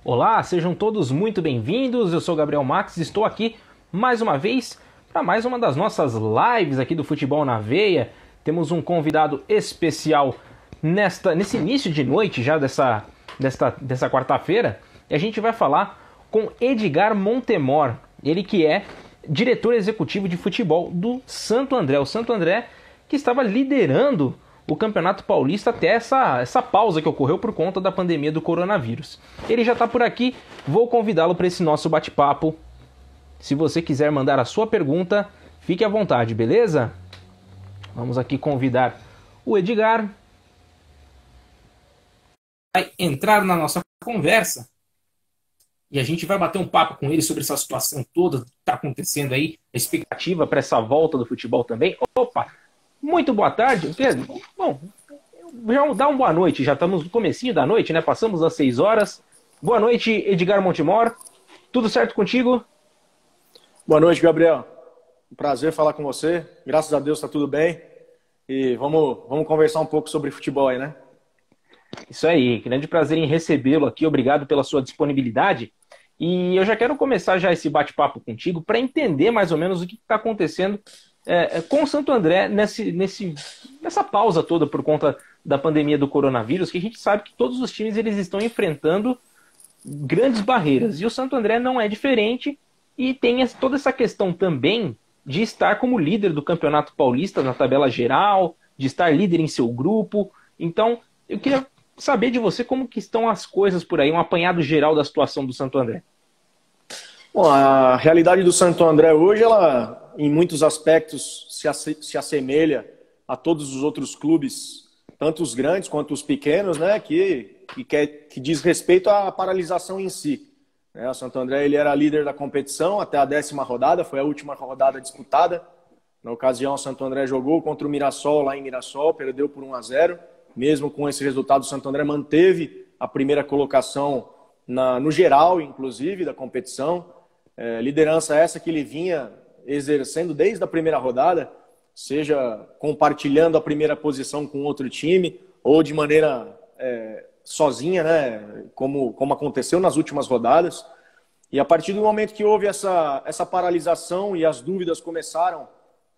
Olá, sejam todos muito bem-vindos. Eu sou Gabriel Max e estou aqui mais uma vez para mais uma das nossas lives aqui do Futebol na Veia. Temos um convidado especial nesse início de noite já dessa quarta-feira, e a gente vai falar com Edgar Montemor, ele que é diretor executivo de futebol do Santo André. O Santo André que estava liderando o Campeonato Paulista até essa pausa que ocorreu por conta da pandemia do coronavírus. Ele já está por aqui, vou convidá-lo para esse nosso bate-papo. Se você quiser mandar a sua pergunta, fique à vontade, beleza? Vamos aqui convidar o Edgar. Vai entrar na nossa conversa e a gente vai bater um papo com ele sobre essa situação toda que está acontecendo aí, a expectativa para essa volta do futebol também. Opa! Muito boa tarde, Pedro. Bom, já dá uma boa noite, já estamos no comecinho da noite, né? Passamos das 6 horas. Boa noite, Edgar Montemor. Tudo certo contigo? Boa noite, Gabriel. Um prazer falar com você. Graças a Deus está tudo bem. E vamos conversar um pouco sobre futebol aí, né? Isso aí, grande prazer em recebê-lo aqui. Obrigado pela sua disponibilidade. E eu já quero começar já esse bate-papo contigo para entender mais ou menos o que está acontecendo com o Santo André nessa pausa toda por conta da pandemia do coronavírus, que a gente sabe que todos os times eles estão enfrentando grandes barreiras. E o Santo André não é diferente e tem toda essa questão também de estar como líder do Campeonato Paulista na tabela geral, de estar líder em seu grupo. Então, eu queria saber de você como que estão as coisas por aí, um apanhado geral da situação do Santo André. Bom, a realidade do Santo André hoje, ela, em muitos aspectos, se assemelha a todos os outros clubes, tanto os grandes quanto os pequenos, né, que diz respeito à paralisação em si. O Santo André ele era líder da competição até a 10ª rodada, foi a última rodada disputada. Na ocasião, o Santo André jogou contra o Mirassol, lá em Mirassol, perdeu por 1-0. Mesmo com esse resultado, o Santo André manteve a primeira colocação no geral, inclusive, da competição. Liderança essa que ele vinha exercendo desde a primeira rodada, seja compartilhando a primeira posição com outro time ou de maneira sozinha, né, como aconteceu nas últimas rodadas. E a partir do momento que houve essa paralisação e as dúvidas começaram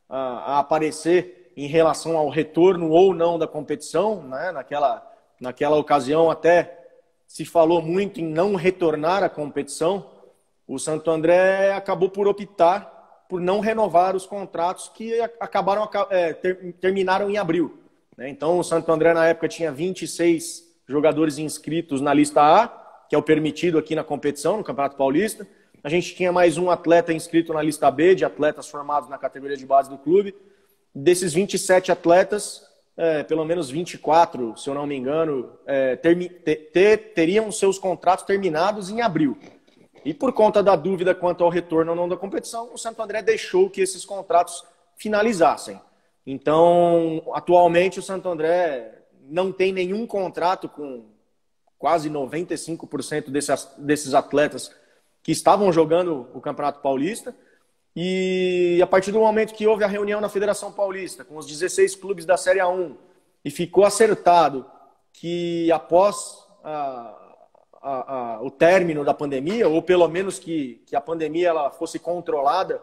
a aparecer em relação ao retorno ou não da competição, né, naquela ocasião até se falou muito em não retornar à competição, o Santo André acabou por optar por não renovar os contratos que terminaram em abril. Então, o Santo André, na época, tinha 26 jogadores inscritos na lista A, que é o permitido aqui na competição, no Campeonato Paulista. A gente tinha mais um atleta inscrito na lista B, de atletas formados na categoria de base do clube. Desses 27 atletas, pelo menos 24, se eu não me engano, teriam seus contratos terminados em abril. E por conta da dúvida quanto ao retorno ou não da competição, o Santo André deixou que esses contratos finalizassem. Então, atualmente, o Santo André não tem nenhum contrato com quase 95% desses atletas que estavam jogando o Campeonato Paulista. E a partir do momento que houve a reunião na Federação Paulista, com os 16 clubes da Série A1, e ficou acertado que após o término da pandemia, ou pelo menos que a pandemia ela fosse controlada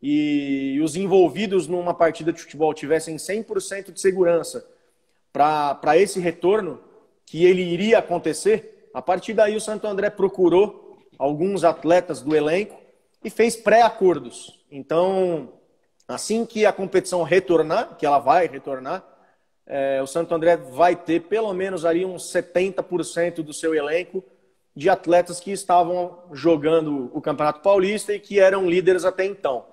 e os envolvidos numa partida de futebol tivessem 100% de segurança para esse retorno, que ele iria acontecer, a partir daí o Santo André procurou alguns atletas do elenco e fez pré-acordos. Então, assim que a competição retornar, que ela vai retornar, o Santo André vai ter pelo menos ali uns 70% do seu elenco de atletas que estavam jogando o Campeonato Paulista e que eram líderes até então.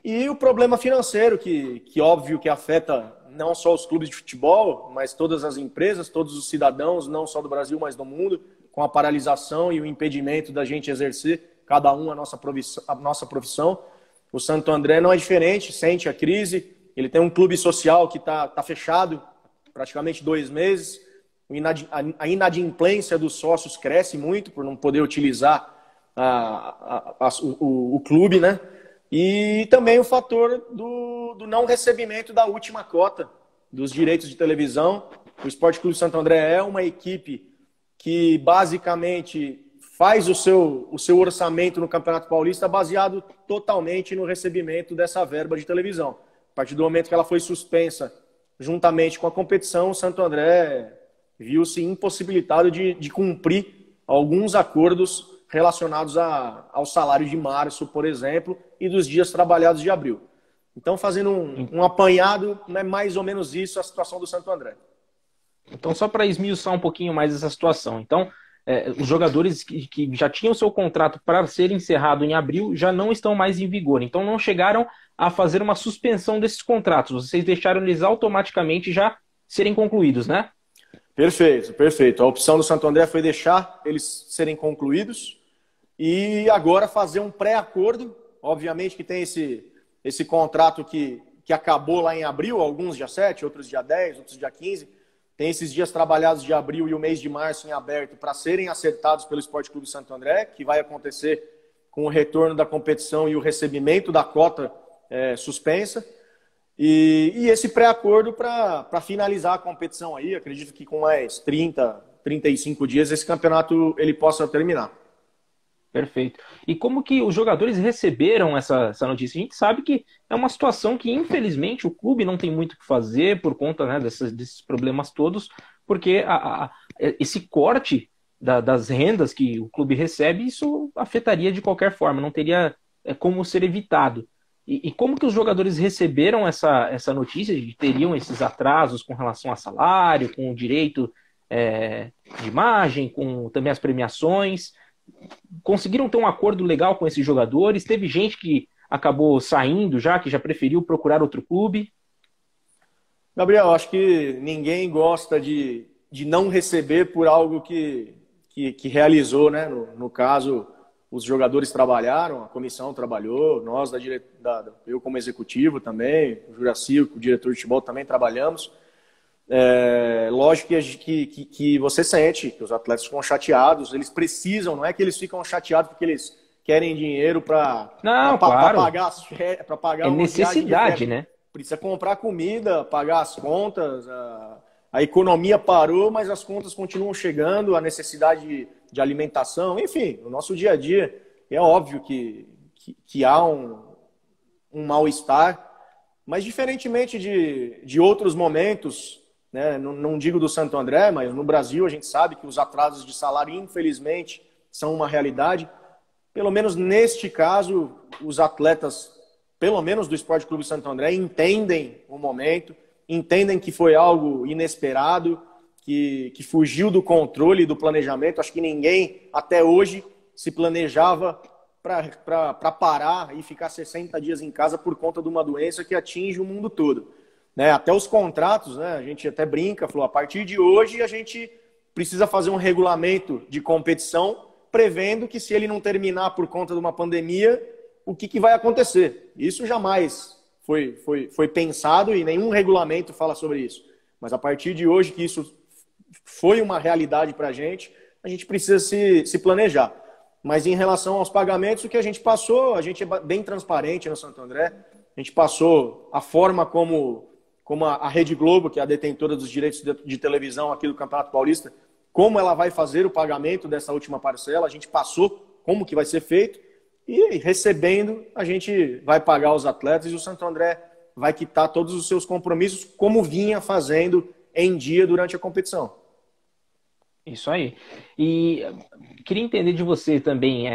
E o problema financeiro, que óbvio que afeta não só os clubes de futebol, mas todas as empresas, todos os cidadãos, não só do Brasil, mas do mundo, com a paralisação e o impedimento da gente exercer, cada um a nossa profissão. O Santo André não é diferente, sente a crise. Ele tem um clube social que está fechado praticamente 2 meses. A inadimplência dos sócios cresce muito por não poder utilizar o clube, né? E também o fator do não recebimento da última cota dos direitos de televisão. O Esporte Clube Santo André é uma equipe que basicamente faz o seu orçamento no Campeonato Paulista baseado totalmente no recebimento dessa verba de televisão. A partir do momento que ela foi suspensa juntamente com a competição, o Santo André viu-se impossibilitado de cumprir alguns acordos relacionados ao salário de março, por exemplo, e dos dias trabalhados de abril. Então, fazendo um apanhado, é mais ou menos isso a situação do Santo André. Então, só para esmiuçar um pouquinho mais essa situação. Então, os jogadores que já tinham seu contrato para ser encerrado em abril já não estão mais em vigor. Então, não chegaram a fazer uma suspensão desses contratos. Vocês deixaram eles automaticamente já serem concluídos, né? Perfeito, perfeito. A opção do Santo André foi deixar eles serem concluídos e agora fazer um pré-acordo. Obviamente que tem esse contrato que acabou lá em abril, alguns dia 7, outros dia 10, outros dia 15. Tem esses dias trabalhados de abril e o mês de março em aberto para serem acertados pelo Esporte Clube Santo André, que vai acontecer com o retorno da competição e o recebimento da cota suspensa. E esse pré-acordo para finalizar a competição aí, acredito que com mais 30, 35 dias esse campeonato ele possa terminar. Perfeito. E como que os jogadores receberam essa notícia? A gente sabe que é uma situação que, infelizmente, o clube não tem muito o que fazer por conta, né, desses problemas todos, porque esse corte das rendas que o clube recebe, isso afetaria de qualquer forma, não teria como ser evitado. E como que os jogadores receberam essa notícia de que teriam esses atrasos com relação a salário, com o direito de imagem, com também as premiações? Conseguiram ter um acordo legal com esses jogadores? Teve gente que acabou saindo que já preferiu procurar outro clube? Gabriel, acho que ninguém gosta de não receber por algo que realizou, né? No caso, os jogadores trabalharam, a comissão trabalhou, nós, eu como executivo também, o Juraci, o diretor de futebol também trabalhamos. Lógico que você sente que os atletas ficam chateados, eles precisam, não é que eles ficam chateados porque eles querem dinheiro para pagar é uma necessidade, né? Precisa comprar comida, pagar as contas, a economia parou, mas as contas continuam chegando, a necessidade de alimentação, enfim, no nosso dia a dia é óbvio que há um mal-estar, mas diferentemente de outros momentos, né, não digo do Santo André, mas no Brasil a gente sabe que os atrasos de salário, infelizmente, são uma realidade. Pelo menos neste caso, os atletas, pelo menos do Esporte Clube Santo André, entendem o momento, entendem que foi algo inesperado, que fugiu do controle e do planejamento. Acho que ninguém, até hoje, se planejava para parar e ficar 60 dias em casa por conta de uma doença que atinge o mundo todo. Né? Até os contratos, né? A gente até brinca, falou, a partir de hoje a gente precisa fazer um regulamento de competição prevendo que se ele não terminar por conta de uma pandemia, o que vai acontecer? Isso jamais foi pensado e nenhum regulamento fala sobre isso. Mas a partir de hoje que isso foi uma realidade para a gente precisa se planejar. Mas em relação aos pagamentos, o que a gente passou, a gente é bem transparente no Santo André, a gente passou a forma como a Rede Globo, que é a detentora dos direitos de televisão aqui do Campeonato Paulista, como ela vai fazer o pagamento dessa última parcela, a gente passou como que vai ser feito, e recebendo, a gente vai pagar os atletas e o Santo André vai quitar todos os seus compromissos, como vinha fazendo em dia durante a competição. Isso aí. E queria entender de você também,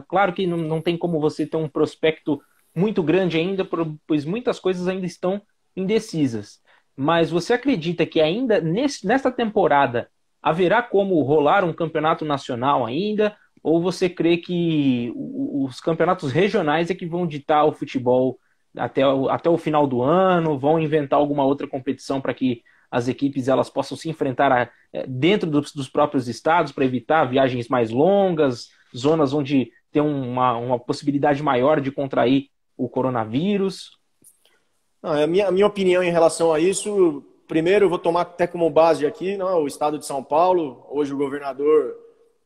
claro que não tem como você ter um prospecto muito grande ainda, pois muitas coisas ainda estão indecisas. Mas você acredita que ainda nesta temporada haverá como rolar um campeonato nacional ainda? Ou você crê que os campeonatos regionais é que vão ditar o futebol até o final do ano, vão inventar alguma outra competição para que as equipes elas possam se enfrentar dentro dos próprios estados para evitar viagens mais longas, zonas onde tem uma possibilidade maior de contrair o coronavírus? A minha opinião em relação a isso, primeiro eu vou tomar até como base aqui, o estado de São Paulo. Hoje o governador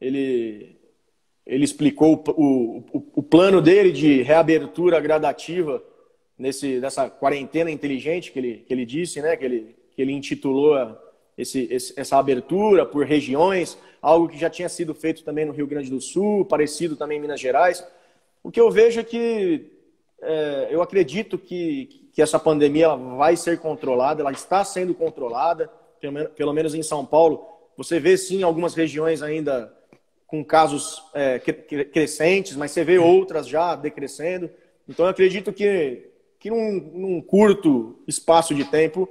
ele explicou o plano dele de reabertura gradativa nessa quarentena inteligente que ele disse, né, que ele intitulou essa abertura por regiões, algo que já tinha sido feito também no Rio Grande do Sul, parecido também em Minas Gerais. O que eu vejo é que eu acredito que essa pandemia ela vai ser controlada, ela está sendo controlada, pelo menos em São Paulo. Você vê, sim, algumas regiões ainda com casos crescentes, mas você vê outras já decrescendo. Então, eu acredito que num curto espaço de tempo,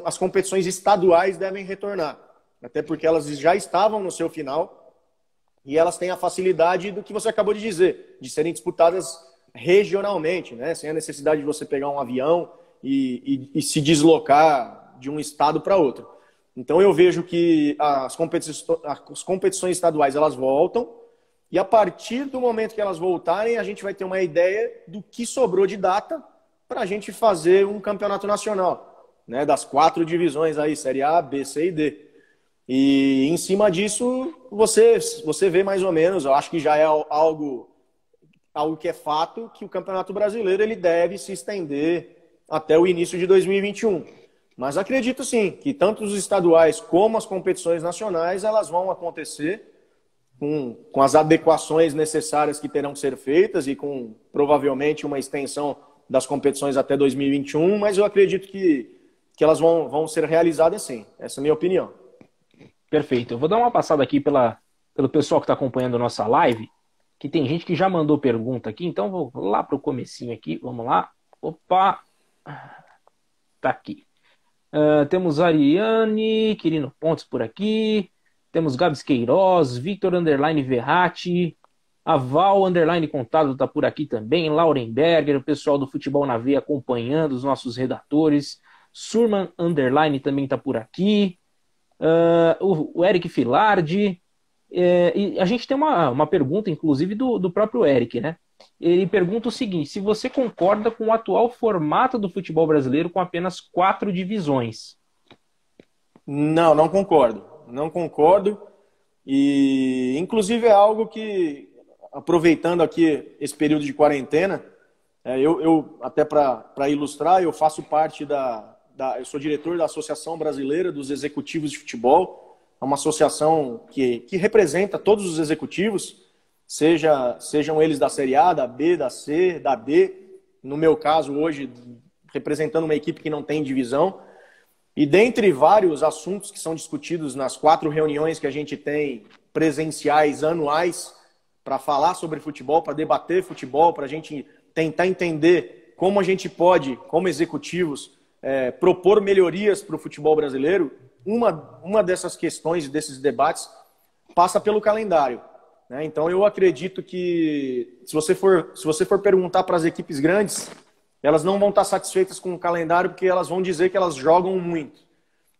as competições estaduais devem retornar. Até porque elas já estavam no seu final e elas têm a facilidade do que você acabou de dizer, de serem disputadas regionalmente, né? Sem a necessidade de você pegar um avião e se deslocar de um estado para outro. Então eu vejo que as competições estaduais elas voltam e a partir do momento que elas voltarem a gente vai ter uma ideia do que sobrou de data para a gente fazer um campeonato nacional, né? Das 4 divisões aí, Série A, B, C e D. E em cima disso você vê mais ou menos, eu acho que já é algo que é fato, que o Campeonato Brasileiro ele deve se estender até o início de 2021. Mas acredito sim, que tanto os estaduais como as competições nacionais, elas vão acontecer com as adequações necessárias que terão que ser feitas e com provavelmente uma extensão das competições até 2021, mas eu acredito que elas vão ser realizadas sim. Essa é a minha opinião. Perfeito. Eu vou dar uma passada aqui pelo pessoal que está acompanhando a nossa live, que tem gente que já mandou pergunta aqui, então vou lá para o comecinho aqui, vamos lá. Opa! Tá aqui. Temos Ariane, Quirino Pontes por aqui, temos Gabs Queiroz, Victor Underline Verratti, a Val Underline Contado tá por aqui também, Laurenberger, o pessoal do Futebol na Veia acompanhando, os nossos redatores, Surman Underline também tá por aqui, o Eric Filardi, e a gente tem uma pergunta, inclusive, do próprio Eric, né? Ele pergunta o seguinte: se você concorda com o atual formato do futebol brasileiro com apenas 4 divisões? Não concordo. Não concordo. E, inclusive, é algo que, aproveitando aqui esse período de quarentena, eu até para ilustrar, eu faço parte eu sou diretor da Associação Brasileira dos Executivos de Futebol, é uma associação que representa todos os executivos, sejam eles da Série A, da B, da C, da D, no meu caso hoje representando uma equipe que não tem divisão, e dentre vários assuntos que são discutidos nas 4 reuniões que a gente tem presenciais anuais para falar sobre futebol, para debater futebol, para a gente tentar entender como a gente pode, como executivos, propor melhorias para o futebol brasileiro, uma dessas questões, desses debates, passa pelo calendário. Então eu acredito que se você for perguntar para as equipes grandes, elas não vão estar satisfeitas com o calendário porque elas vão dizer que elas jogam muito.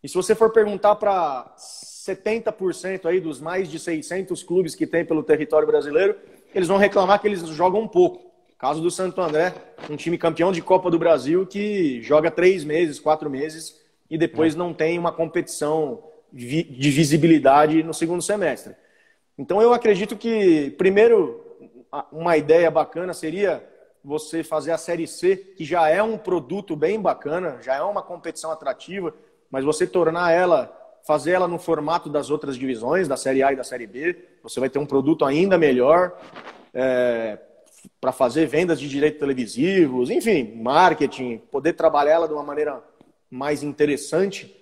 E se você for perguntar para 70% aí dos mais de 600 clubes que tem pelo território brasileiro, eles vão reclamar que eles jogam um pouco. Caso do Santo André, um time campeão de Copa do Brasil que joga 3 meses, 4 meses e depois não tem uma competição de visibilidade no segundo semestre. Então eu acredito que, primeiro, uma ideia bacana seria você fazer a Série C, que já é um produto bem bacana, já é uma competição atrativa, mas você fazer ela no formato das outras divisões, da Série A e da Série B, você vai ter um produto ainda melhor para fazer vendas de direitos televisivos, enfim, marketing, poder trabalhar ela de uma maneira mais interessante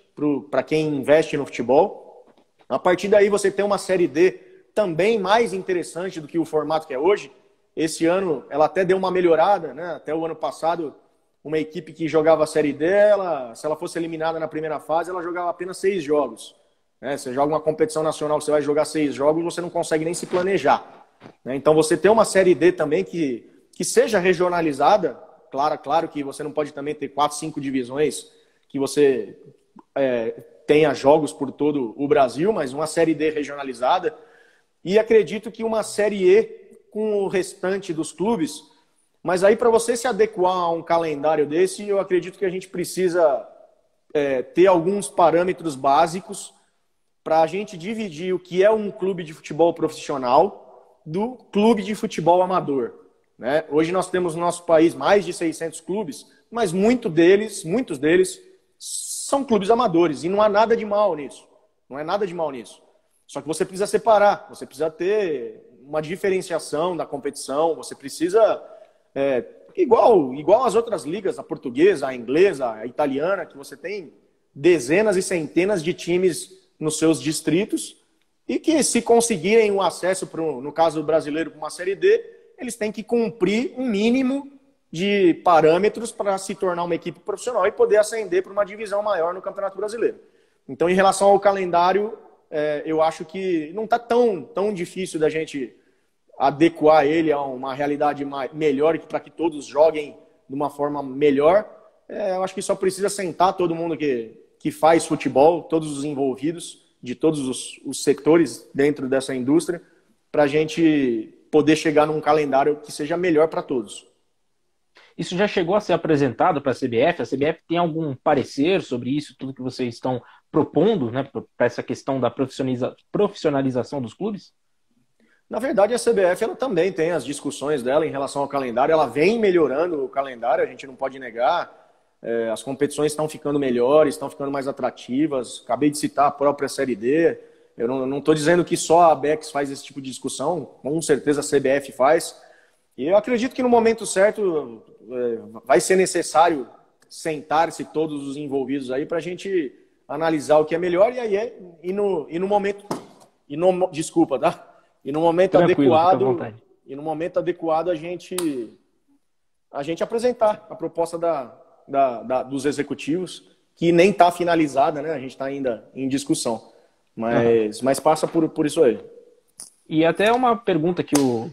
para quem investe no futebol. A partir daí você tem uma Série D também mais interessante do que o formato que é hoje. Esse ano ela até deu uma melhorada, né? Até o ano passado, uma equipe que jogava a Série D, se ela fosse eliminada na primeira fase, ela jogava apenas 6 jogos. Você joga uma competição nacional que você vai jogar 6 jogos, você não consegue nem se planejar. Então você ter uma Série D também que seja regionalizada, claro que você não pode também ter 4, 5 divisões que você tenha jogos por todo o Brasil, mas uma Série D regionalizada. E acredito que uma Série E com o restante dos clubes, mas aí para você se adequar a um calendário desse, eu acredito que a gente precisa ter alguns parâmetros básicos para a gente dividir o que é um clube de futebol profissional do clube de futebol amador. Hoje nós temos no nosso país mais de 600 clubes, mas muitos deles são clubes amadores. E não há nada de mal nisso. Não é nada de mal nisso. Só que você precisa separar. Você precisa ter uma diferenciação da competição. Você precisa... igual as outras ligas, a portuguesa, a inglesa, a italiana, que você tem dezenas e centenas de times nos seus distritos e que, se conseguirem o acesso, no caso do brasileiro, para uma Série D, eles têm que cumprir um mínimo de parâmetros para se tornar uma equipe profissional e poder ascender para uma divisão maior no Campeonato Brasileiro. Então, em relação ao calendário, eu acho que não está tão difícil da gente adequar ele a uma realidade melhor para que todos joguem de uma forma melhor. Eu acho que só precisa sentar todo mundo que faz futebol, todos os envolvidos, de todos os setores dentro dessa indústria, para a gente poder chegar num calendário que seja melhor para todos. Isso já chegou a ser apresentado para a CBF? A CBF tem algum parecer sobre isso, tudo que vocês estão propondo, né, para essa questão da profissionalização dos clubes? Na verdade, a CBF ela também tem as discussões dela em relação ao calendário. Ela vem melhorando o calendário, a gente não pode negar. As competições estão ficando melhores, estão ficando mais atrativas. Acabei de citar a própria Série D. Eu não estou dizendo que só a Abex faz esse tipo de discussão. Com certeza a CBF faz. E eu acredito que no momento certo vai ser necessário sentar-se todos os envolvidos aí para a gente analisar o que é melhor no momento... desculpa, tá? E no momento adequado a gente apresentar a proposta dos executivos, que nem está finalizada, né? A gente está ainda em discussão. Mas passa por isso aí. E até uma pergunta que o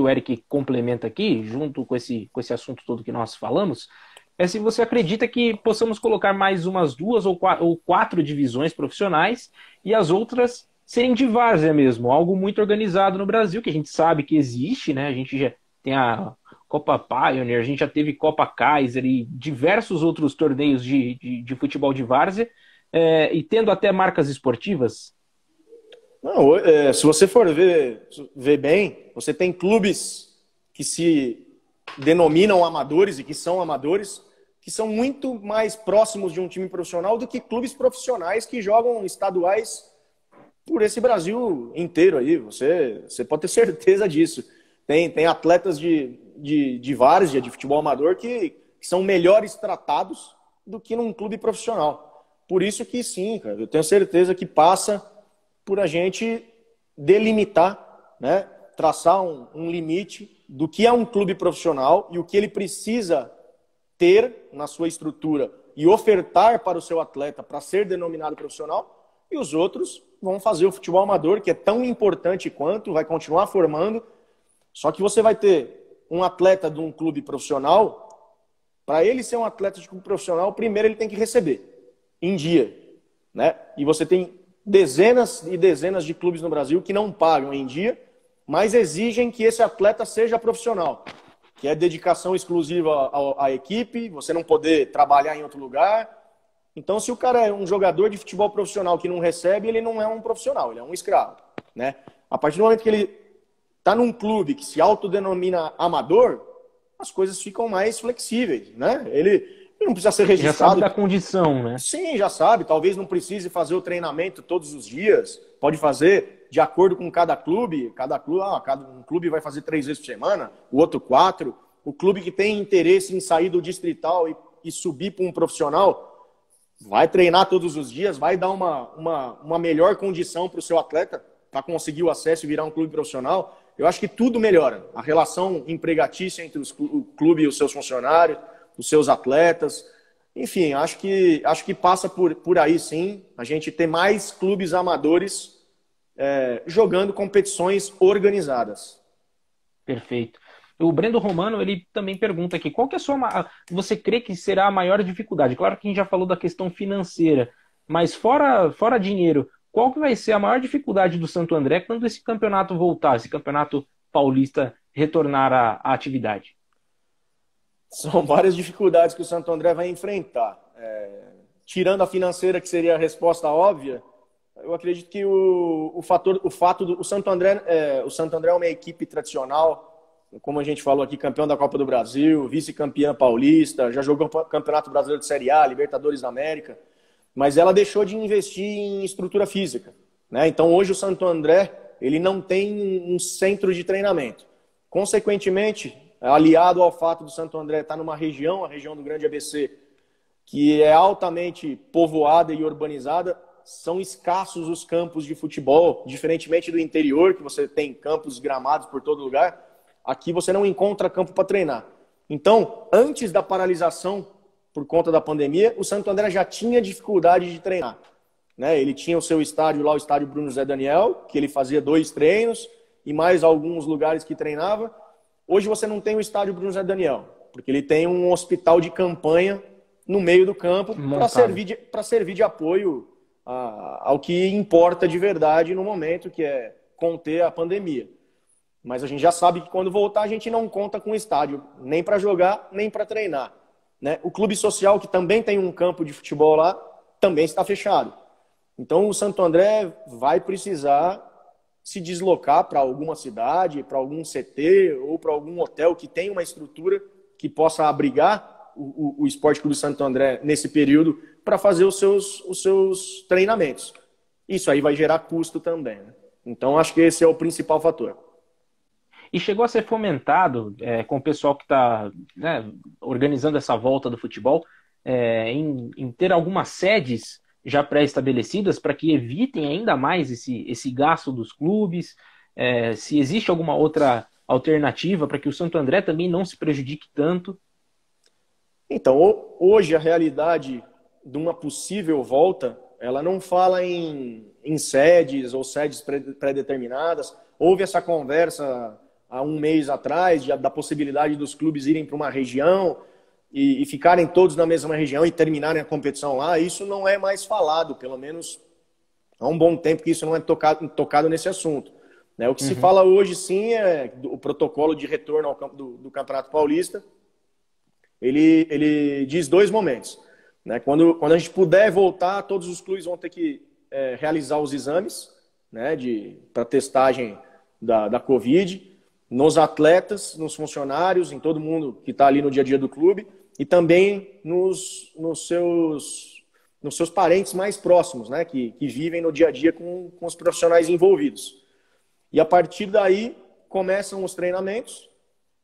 Eric complementa aqui, junto com esse assunto todo que nós falamos, é se você acredita que possamos colocar mais umas 2 ou 4 divisões profissionais e as outras serem de várzea mesmo, algo muito organizado no Brasil, que a gente sabe que existe, né? A gente já tem a Copa Pioneer, a gente já teve Copa Kaiser e diversos outros torneios de futebol de várzea, e tendo até marcas esportivas. Não, se você for ver bem, você tem clubes que se denominam amadores e que são amadores, que são muito mais próximos de um time profissional do que clubes profissionais que jogam estaduais por esse Brasil inteiro aí. Você pode ter certeza disso. Tem atletas de várzea, de futebol amador, que são melhores tratados do que num clube profissional. Por isso que sim, cara, eu tenho certeza que passa por a gente delimitar, né, traçar um limite do que é um clube profissional e o que ele precisa ter na sua estrutura e ofertar para o seu atleta para ser denominado profissional, e os outros vão fazer o futebol amador, que é tão importante quanto, vai continuar formando. Só que você vai ter um atleta de um clube profissional, para ele ser um atleta de clube profissional, primeiro ele tem que receber em dia, né? E você tem dezenas e dezenas de clubes no Brasil que não pagam em dia, mas exigem que esse atleta seja profissional, que é dedicação exclusiva à equipe, você não poder trabalhar em outro lugar. Então, se o cara é um jogador de futebol profissional que não recebe, ele não é um profissional, ele é um escravo, né? A partir do momento que ele está num clube que se autodenomina amador, as coisas ficam mais flexíveis, né? Ele não precisa ser registrado. Já sabe da condição, né? Sim, já sabe. Talvez não precise fazer o treinamento todos os dias. Pode fazer de acordo com cada clube. Um clube vai fazer 3 vezes por semana, o outro 4. O clube que tem interesse em sair do distrital e subir para um profissional vai treinar todos os dias, vai dar uma melhor condição para o seu atleta para conseguir o acesso e virar um clube profissional. Eu acho que tudo melhora. A relação empregatícia entre o clube e os seus funcionários, os seus atletas. Enfim, acho que passa por aí, sim. A gente ter mais clubes amadores jogando competições organizadas. Perfeito. O Brendo Romano, ele também pergunta aqui, qual que é você crê que será a maior dificuldade? Claro que a gente já falou da questão financeira, mas fora dinheiro, qual que vai ser a maior dificuldade do Santo André quando esse campeonato voltar, esse campeonato paulista retornar à atividade? São várias dificuldades que o Santo André vai enfrentar. Tirando a financeira, que seria a resposta óbvia, eu acredito que o fato do Santo André é uma equipe tradicional, como a gente falou aqui, campeão da Copa do Brasil, vice-campeã paulista, já jogou Campeonato Brasileiro de Série A, Libertadores da América. mas ela deixou de investir em estrutura física, né? Então hoje o Santo André ele não tem um centro de treinamento. Consequentemente, aliado ao fato do Santo André estar numa região, a região do Grande ABC, que é altamente povoada e urbanizada, são escassos os campos de futebol, diferentemente do interior, que você tem campos gramados por todo lugar, aqui você não encontra campo para treinar. Então, antes da paralisação por conta da pandemia, o Santo André já tinha dificuldade de treinar, né? Ele tinha o seu estádio lá, o estádio Bruno José Daniel, que ele fazia 2 treinos e mais alguns lugares que treinava. Hoje você não tem o estádio Bruno José Daniel, porque ele tem um hospital de campanha no meio do campo para servir de apoio ao que importa de verdade no momento, que é conter a pandemia. Mas a gente já sabe que quando voltar a gente não conta com o estádio, nem para jogar, nem para treinar, né? O clube social, que também tem um campo de futebol lá, também está fechado. Então o Santo André vai precisar se deslocar para alguma cidade, para algum CT ou para algum hotel que tenha uma estrutura que possa abrigar o Esporte Clube Santo André nesse período para fazer os seus treinamentos. Isso aí vai gerar custo também, né? Então acho que esse é o principal fator. E chegou a ser fomentado com o pessoal que está, né, organizando essa volta do futebol, em ter algumas sedes já pré-estabelecidas para que evitem ainda mais esse gasto dos clubes, se existe alguma outra alternativa para que o Santo André também não se prejudique tanto. Então, hoje a realidade de uma possível volta, ela não fala em sedes ou sedes pré-determinadas. Houve essa conversa há um mês atrás da possibilidade dos clubes irem para uma região e ficarem todos na mesma região e terminarem a competição lá. Isso não é mais falado, pelo menos há um bom tempo que isso não é tocado nesse assunto, né? O que se fala hoje, sim, é o protocolo de retorno ao campo do Campeonato Paulista. Ele diz 2 momentos, né? Quando a gente puder voltar, todos os clubes vão ter que realizar os exames, né, para testagem da Covid, nos atletas, nos funcionários, em todo mundo que está ali no dia a dia do clube, e também nos seus parentes mais próximos, né, que vivem no dia a dia com os profissionais envolvidos. E a partir daí começam os treinamentos,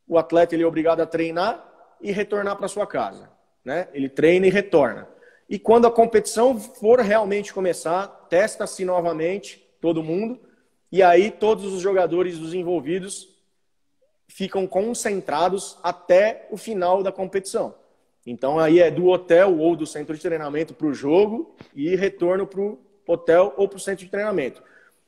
o atleta ele é obrigado a treinar e retornar para sua casa, né? Ele treina e retorna. E quando a competição for realmente começar, testa-se novamente todo mundo, e aí todos os jogadores dos envolvidos ficam concentrados até o final da competição. Então aí é do hotel ou do centro de treinamento para o jogo e retorno para o hotel ou para o centro de treinamento.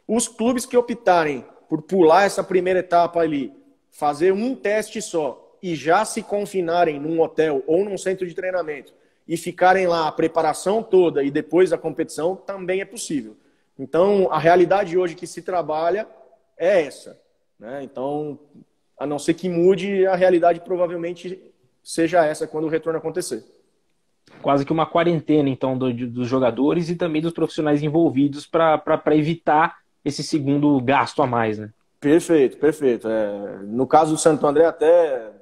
Os clubes que optarem por pular essa primeira etapa ali, fazer um teste só e já se confinarem num hotel ou num centro de treinamento e ficarem lá a preparação toda e depois a competição, também é possível. Então, a realidade hoje que se trabalha é essa, né? Então, a não ser que mude, a realidade provavelmente seja essa quando o retorno acontecer. Quase que uma quarentena, então, dos jogadores e também dos profissionais envolvidos para evitar esse segundo gasto a mais, né? Perfeito, perfeito. No caso do Santo André, até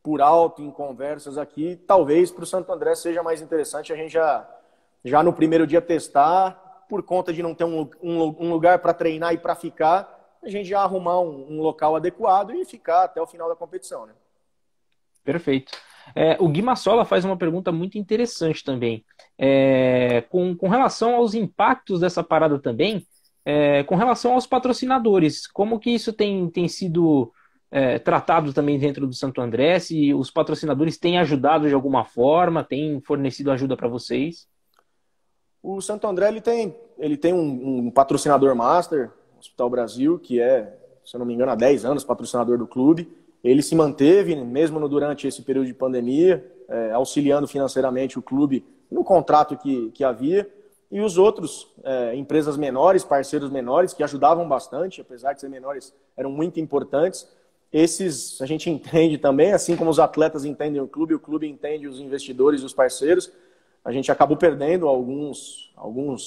por alto, em conversas aqui, talvez para o Santo André seja mais interessante a gente já no primeiro dia testar, por conta de não ter um lugar para treinar e para ficar, a gente já arrumar um local adequado e ficar até o final da competição, né? Perfeito. O Gui Massola faz uma pergunta muito interessante também. Com relação aos impactos dessa parada também, com relação aos patrocinadores, como que isso tem sido tratado também dentro do Santo André? Se os patrocinadores têm ajudado de alguma forma, têm fornecido ajuda para vocês? O Santo André ele tem um patrocinador master, Hospital Brasil, que se eu não me engano, há 10 anos patrocinador do clube. Ele se manteve, mesmo durante esse período de pandemia, auxiliando financeiramente o clube no contrato que havia. E os outros, empresas menores, parceiros menores, que ajudavam bastante, apesar de ser menores, eram muito importantes. Esses a gente entende também, assim como os atletas entendem o clube entende os investidores e os parceiros. A gente acabou perdendo alguns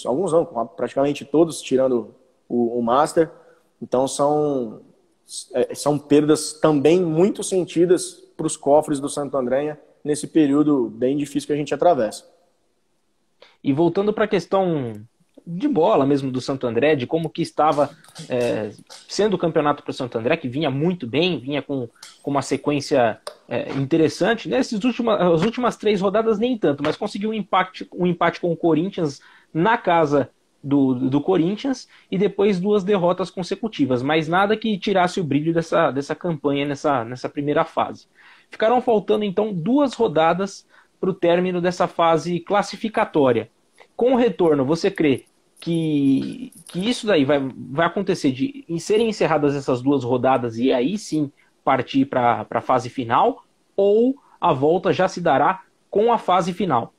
não, praticamente todos, tirando o Master. Então são perdas também muito sentidas para os cofres do Santo André nesse período bem difícil que a gente atravessa. E voltando para a questão de bola mesmo do Santo André, de como que estava sendo o campeonato para o Santo André, que vinha muito bem, vinha com uma sequência interessante. As últimas 3 rodadas nem tanto, mas conseguiu um empate com o Corinthians na casa do Corinthians e depois 2 derrotas consecutivas, mas nada que tirasse o brilho dessa campanha nessa primeira fase. Ficaram faltando então 2 rodadas para o término dessa fase classificatória. Com o retorno, você crê que isso daí vai acontecer de serem encerradas essas 2 rodadas e aí sim partir para a fase final, ou a volta já se dará com a fase final?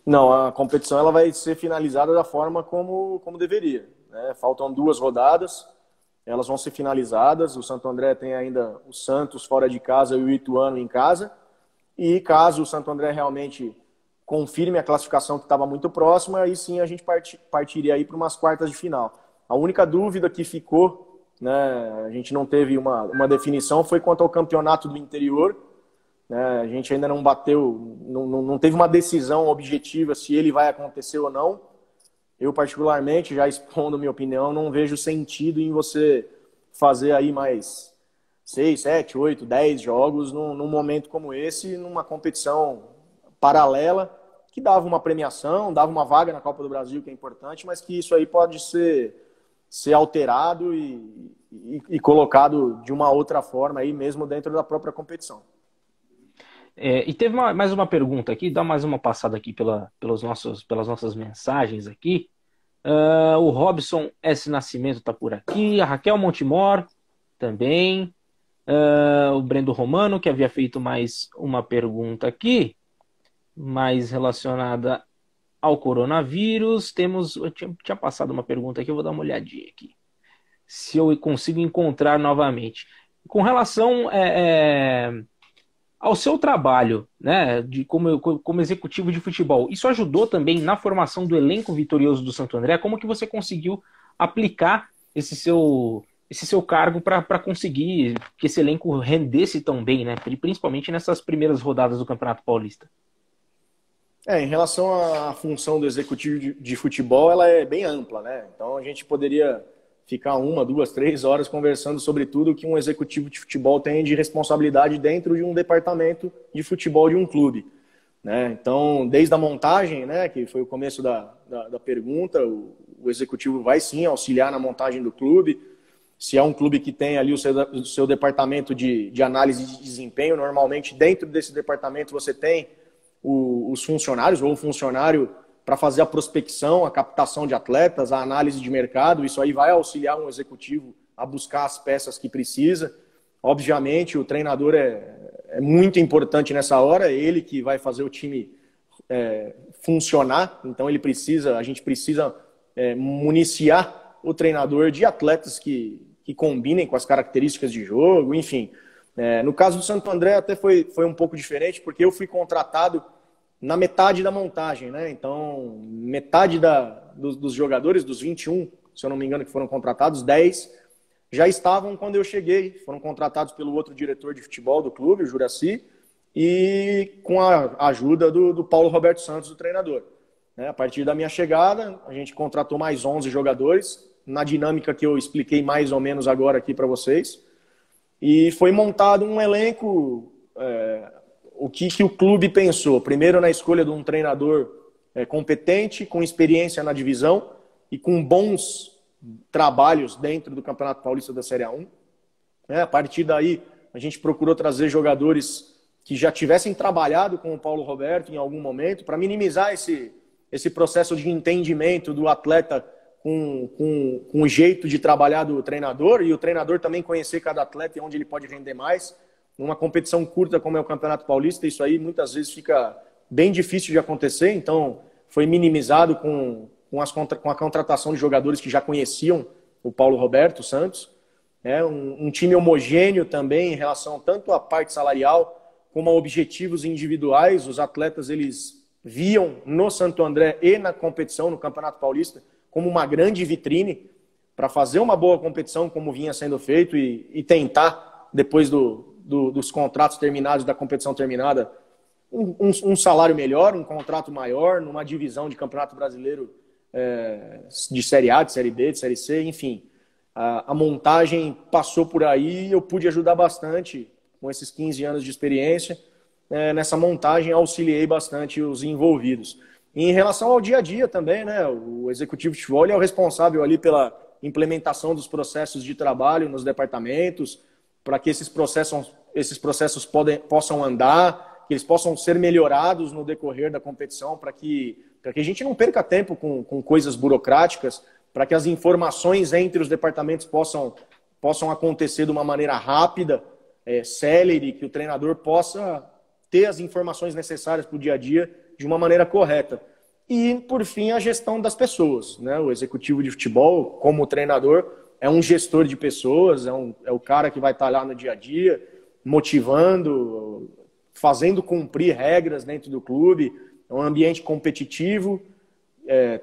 Não, a competição ela vai ser finalizada da forma como deveria, né? Faltam 2 rodadas, elas vão ser finalizadas. O Santo André tem ainda o Santos fora de casa e o Ituano em casa. E caso o Santo André realmente confirme a classificação que estava muito próxima, aí sim a gente partiria aí para umas quartas de final. A única dúvida que ficou, né, a gente não teve uma definição, foi quanto ao campeonato do interior. Né, a gente ainda não bateu, não teve uma decisão objetiva se ele vai acontecer ou não. Eu, particularmente, já expondo minha opinião, não vejo sentido em você fazer aí mais 6, 7, 8, 10 jogos num momento como esse, numa competição paralela, que dava uma premiação, dava uma vaga na Copa do Brasil, que é importante, mas que isso aí pode ser alterado e colocado de uma outra forma aí mesmo dentro da própria competição. E teve mais uma pergunta aqui, dá mais uma passada aqui pelas nossas mensagens aqui. O Robson S. Nascimento está por aqui, a Raquel Montemor também, o Brendo Romano, que havia feito mais uma pergunta aqui, mais relacionada ao coronavírus. Eu tinha passado uma pergunta aqui, eu vou dar uma olhadinha aqui, se eu consigo encontrar novamente. Com relação ao seu trabalho, né, como executivo de futebol, isso ajudou também na formação do elenco vitorioso do Santo André? Como que você conseguiu aplicar esse seu cargo para conseguir que esse elenco rendesse tão bem, né, principalmente nessas primeiras rodadas do Campeonato Paulista? Em relação à função do executivo de futebol, ela é bem ampla, né? Então a gente poderia ficar 1, 2, 3 horas conversando sobre tudo que um executivo de futebol tem de responsabilidade dentro de um departamento de futebol de um clube, né? Então, desde a montagem, né, que foi o começo da pergunta, o executivo vai sim auxiliar na montagem do clube. Se é um clube que tem ali o seu departamento de análise de desempenho, normalmente dentro desse departamento você tem os funcionários ou o funcionário para fazer a prospecção, a captação de atletas, a análise de mercado. Isso aí vai auxiliar um executivo a buscar as peças que precisa. Obviamente, o treinador é muito importante nessa hora, é ele que vai fazer o time funcionar. Então, a gente precisa municiar o treinador de atletas que combinem com as características de jogo, enfim. No caso do Santo André até foi um pouco diferente, porque eu fui contratado na metade da montagem, né? Então, metade dos jogadores, dos 21, se eu não me engano, que foram contratados, 10 já estavam quando eu cheguei. Foram contratados pelo outro diretor de futebol do clube, o Juraci, e com a ajuda do Paulo Roberto Santos, o treinador. A partir da minha chegada, a gente contratou mais 11 jogadores, na dinâmica que eu expliquei mais ou menos agora aqui para vocês. E foi montado um elenco, o que o clube pensou. Primeiro, na escolha de um treinador competente, com experiência na divisão e com bons trabalhos dentro do Campeonato Paulista da Série A1. A partir daí, a gente procurou trazer jogadores que já tivessem trabalhado com o Paulo Roberto em algum momento, para minimizar esse processo de entendimento do atleta com o jeito de trabalhar do treinador, e o treinador também conhecer cada atleta e onde ele pode render mais. Numa competição curta como é o Campeonato Paulista, isso aí muitas vezes fica bem difícil de acontecer, então foi minimizado com a contratação de jogadores que já conheciam o Paulo Roberto Santos. Um time homogêneo também em relação tanto à parte salarial como a objetivos individuais. Os atletas, eles viam no Santo André e na competição, no Campeonato Paulista, como uma grande vitrine para fazer uma boa competição, como vinha sendo feito, e tentar, depois dos contratos terminados, da competição terminada, um salário melhor, um contrato maior, numa divisão de Campeonato Brasileiro de Série A, de Série B, de Série C, enfim. A montagem passou por aí e eu pude ajudar bastante com esses 15 anos de experiência. Nessa montagem auxiliei bastante os envolvidos. E em relação ao dia a dia também, né, o executivo de futebol é o responsável ali pela implementação dos processos de trabalho nos departamentos, para que esses processos possam andar, que eles possam ser melhorados no decorrer da competição, para que a gente não perca tempo com coisas burocráticas, para que as informações entre os departamentos possam acontecer de uma maneira rápida, célere, que o treinador possa ter as informações necessárias para o dia a dia de uma maneira correta. E, por fim, a gestão das pessoas, né? O executivo de futebol, como treinador, é um gestor de pessoas, é o cara que vai estar lá no dia a dia, motivando, fazendo cumprir regras dentro do clube. É um ambiente competitivo,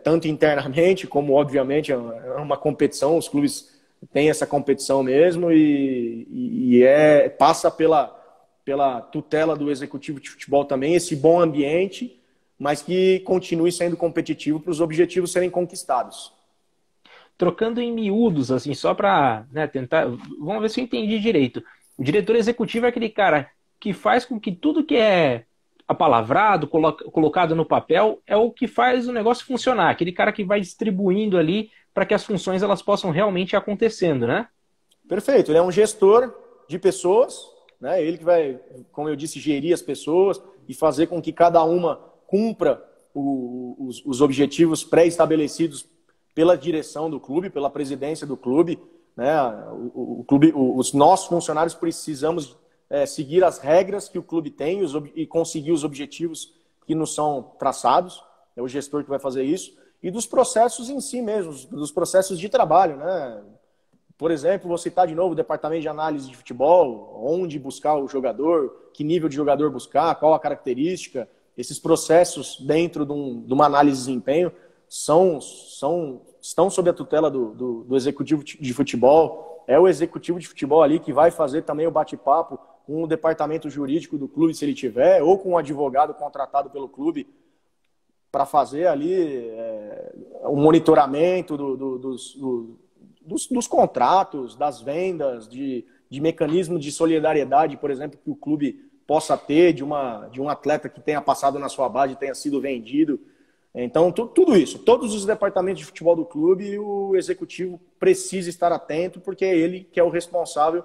tanto internamente como, obviamente, é uma competição. Os clubes têm essa competição mesmo e passa pela tutela do executivo de futebol também, esse bom ambiente, mas que continue sendo competitivo para os objetivos serem conquistados. Trocando em miúdos, assim, só para, né, tentar... Vamos ver se eu entendi direito. O diretor executivo é aquele cara que faz com que tudo que é apalavrado, colocado no papel, é o que faz o negócio funcionar. Aquele cara que vai distribuindo ali para que as funções elas possam realmente ir acontecendo, né? Perfeito. Ele é um gestor de pessoas, né? Ele que vai, como eu disse, gerir as pessoas e fazer com que cada uma cumpra os objetivos pré-estabelecidos pela direção do clube, pela presidência do clube, né? Os nossos funcionários precisamos seguir as regras que o clube tem e conseguir os objetivos que nos são traçados. É o gestor que vai fazer isso. E dos processos em si mesmo, dos processos de trabalho, né? Por exemplo, vou citar de novo o departamento de análise de futebol, onde buscar o jogador, que nível de jogador buscar, qual a característica. Esses processos dentro de uma análise de desempenho estão sob a tutela do executivo de futebol. É o executivo de futebol ali que vai fazer também o bate-papo com o departamento jurídico do clube, se ele tiver, ou com um advogado contratado pelo clube para fazer ali o monitoramento dos contratos, das vendas, de mecanismo de solidariedade, por exemplo, que o clube possa ter de um atleta que tenha passado na sua base e tenha sido vendido. Então, tudo isso, todos os departamentos de futebol do clube, o executivo precisa estar atento, porque é ele que é o responsável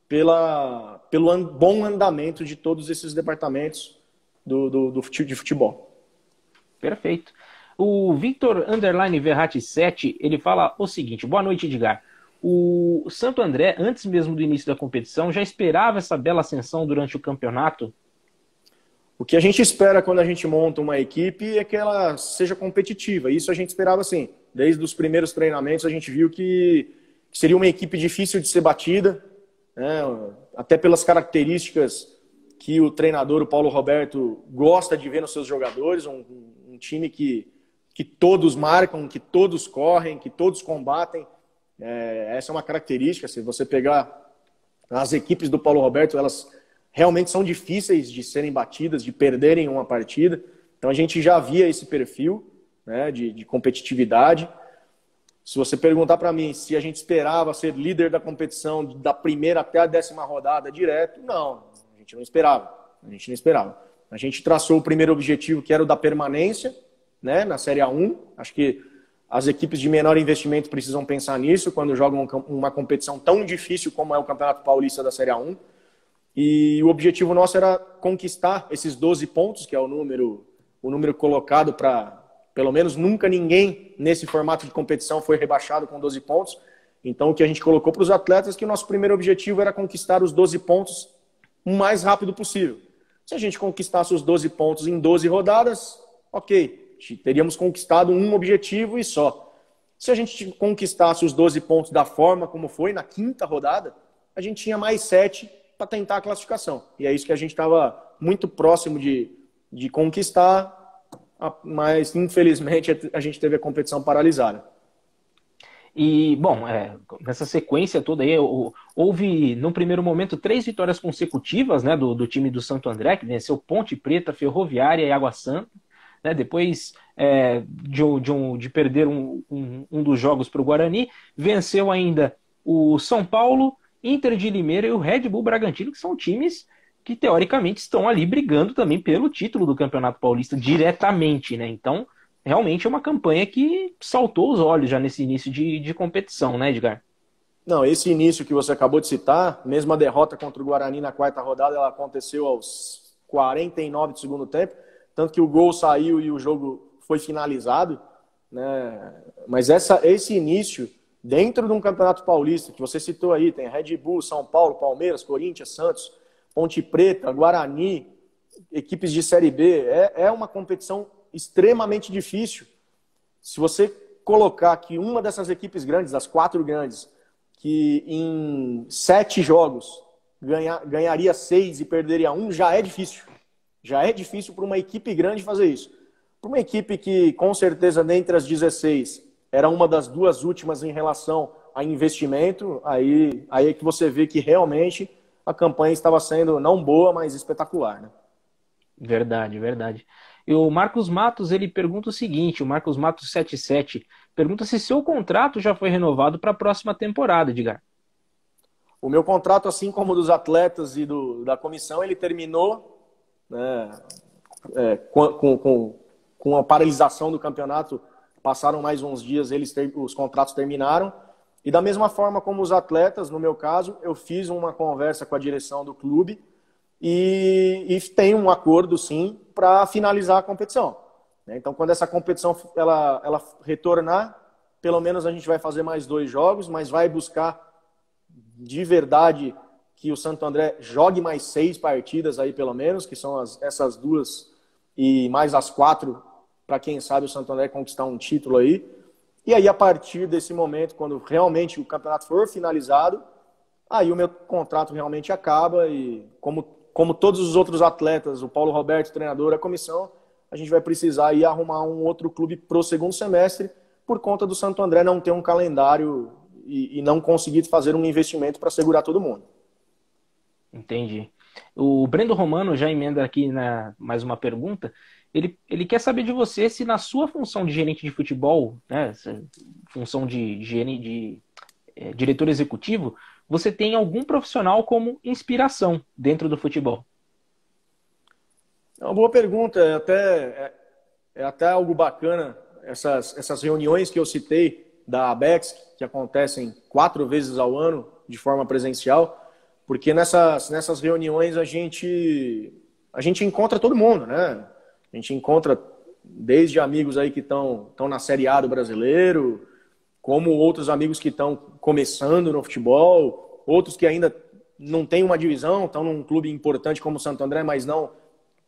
pelo bom andamento de todos esses departamentos de futebol. Perfeito. O Victor Verratti 7, ele fala o seguinte: boa noite, Edgar. O Santo André, antes mesmo do início da competição, já esperava essa bela ascensão durante o campeonato? O que a gente espera quando a gente monta uma equipe é que ela seja competitiva. Isso a gente esperava sim. Desde os primeiros treinamentos a gente viu que seria uma equipe difícil de ser batida, né? Até pelas características que o treinador, o Paulo Roberto, gosta de ver nos seus jogadores. Um time que todos marcam, que todos correm, que todos combatem. Essa é uma característica. Se você pegar as equipes do Paulo Roberto, elas realmente são difíceis de serem batidas, de perderem uma partida. Então a gente já via esse perfil, né, de competitividade. Se você perguntar para mim se a gente esperava ser líder da competição da primeira até a 10ª rodada direto, não, a gente não esperava. A gente traçou o primeiro objetivo, que era o da permanência, né, na Série A1. Acho que as equipes de menor investimento precisam pensar nisso quando jogam uma competição tão difícil como é o Campeonato Paulista da Série A1. E o objetivo nosso era conquistar esses 12 pontos, que é o número colocado para... Pelo menos nunca ninguém nesse formato de competição foi rebaixado com 12 pontos. Então o que a gente colocou para os atletas é que o nosso primeiro objetivo era conquistar os 12 pontos o mais rápido possível. Se a gente conquistasse os 12 pontos em 12 rodadas, ok, teríamos conquistado um objetivo e só. Se a gente conquistasse os 12 pontos da forma como foi, na 5ª rodada, a gente tinha mais 7 para tentar a classificação. E é isso que a gente estava muito próximo de conquistar, mas infelizmente a gente teve a competição paralisada. E, bom, nessa sequência toda aí, houve, no primeiro momento, 3 vitórias consecutivas, né, do time do Santo André, que venceu Ponte Preta, Ferroviária e Água Santa, né, depois de perder um dos jogos para o Guarani, venceu ainda o São Paulo, Inter de Limeira e o Red Bull Bragantino, que são times que, teoricamente, estão ali brigando também pelo título do Campeonato Paulista diretamente, né, então realmente é uma campanha que saltou os olhos já nesse início de competição, né, Edgar? Não, esse início que você acabou de citar, mesmo a derrota contra o Guarani na quarta rodada, ela aconteceu aos 49 do segundo tempo, tanto que o gol saiu e o jogo foi finalizado, né? Mas esse início, dentro de um Campeonato Paulista, que você citou aí, tem Red Bull, São Paulo, Palmeiras, Corinthians, Santos, Ponte Preta, Guarani, equipes de Série B, é uma competição extremamente difícil. Se você colocar que uma dessas equipes grandes, das 4 grandes, que em 7 jogos ganharia 6 e perderia 1, já é difícil. Já é difícil para uma equipe grande fazer isso. Para uma equipe que, com certeza, dentre as 16, era uma das 2 últimas em relação a investimento, aí é que você vê que realmente a campanha estava sendo não boa, mas espetacular, né? Verdade, verdade. E o Marcos Matos, ele pergunta o seguinte, o Marcos Matos 77, pergunta se seu contrato já foi renovado para a próxima temporada, Edgar. O meu contrato, assim como o dos atletas e da comissão, ele terminou, né, com a paralisação do campeonato. Passaram mais uns dias, os contratos terminaram. E da mesma forma como os atletas, no meu caso, eu fiz uma conversa com a direção do clube e tem um acordo, sim, para finalizar a competição. Então, quando essa competição ela retornar, pelo menos a gente vai fazer mais 2 jogos, mas vai buscar de verdade que o Santo André jogue mais 6 partidas aí, pelo menos, que são essas 2 e mais as 4, para quem sabe o Santo André conquistar um título aí. E aí, a partir desse momento, quando realmente o campeonato for finalizado, aí o meu contrato realmente acaba e como todos os outros atletas, o Paulo Roberto, treinador, a comissão, a gente vai precisar ir arrumar um outro clube pro segundo semestre, por conta do Santo André não ter um calendário e não conseguir fazer um investimento para segurar todo mundo. Entendi. O Brendo Romano já emenda aqui mais uma pergunta. Ele quer saber de você se na sua função de gerente de futebol, né, função de diretor executivo, você tem algum profissional como inspiração dentro do futebol? É uma boa pergunta, é até algo bacana essas reuniões que eu citei da ABEX, que acontecem 4 vezes ao ano de forma presencial, porque nessas reuniões a gente encontra todo mundo, né? A gente encontra desde amigos aí que estão na Série A do Brasileiro, como outros amigos que estão começando no futebol, outros que ainda não têm uma divisão, estão num clube importante como o Santo André, mas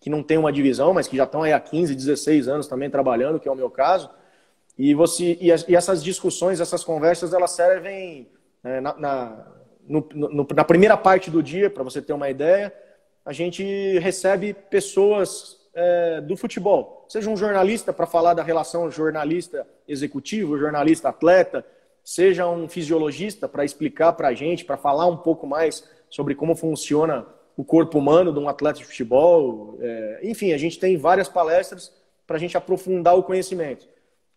que não tem uma divisão, mas que já estão aí há 15, 16 anos também trabalhando, que é o meu caso. E essas discussões, essas conversas, elas servem na primeira parte do dia, para você ter uma ideia, a gente recebe pessoas do futebol, seja um jornalista para falar da relação jornalista-executivo, jornalista-atleta, seja um fisiologista para explicar para a gente, para falar um pouco mais sobre como funciona o corpo humano de um atleta de futebol. Enfim, a gente tem várias palestras para a gente aprofundar o conhecimento,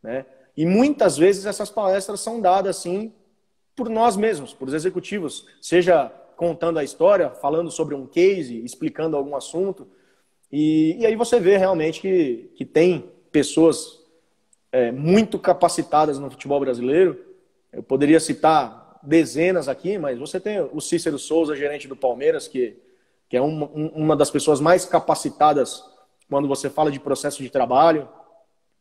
né? E muitas vezes essas palestras são dadas assim por nós mesmos, por os executivos, seja contando a história, falando sobre um case, explicando algum assunto. E aí você vê realmente que tem pessoas muito capacitadas no futebol brasileiro. Eu poderia citar dezenas aqui, mas você tem o Cícero Souza, gerente do Palmeiras, que é uma das pessoas mais capacitadas quando você fala de processo de trabalho.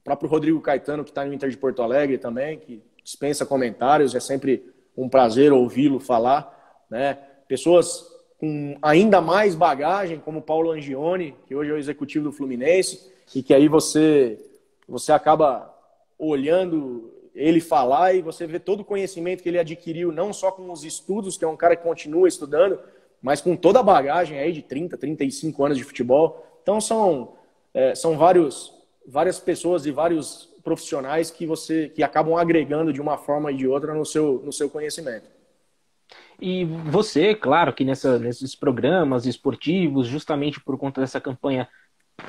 O próprio Rodrigo Caetano, que está no Inter de Porto Alegre também, que dispensa comentários, é sempre um prazer ouvi-lo falar, né? Pessoas com ainda mais bagagem, como o Paulo Angione, que hoje é o executivo do Fluminense, e que aí você acaba olhando ele falar e você vê todo o conhecimento que ele adquiriu, não só com os estudos, que é um cara que continua estudando, mas com toda a bagagem aí de 30, 35 anos de futebol. Então são várias pessoas e vários profissionais que acabam agregando de uma forma e de outra no seu conhecimento. E você, claro, que nesses programas esportivos, justamente por conta dessa campanha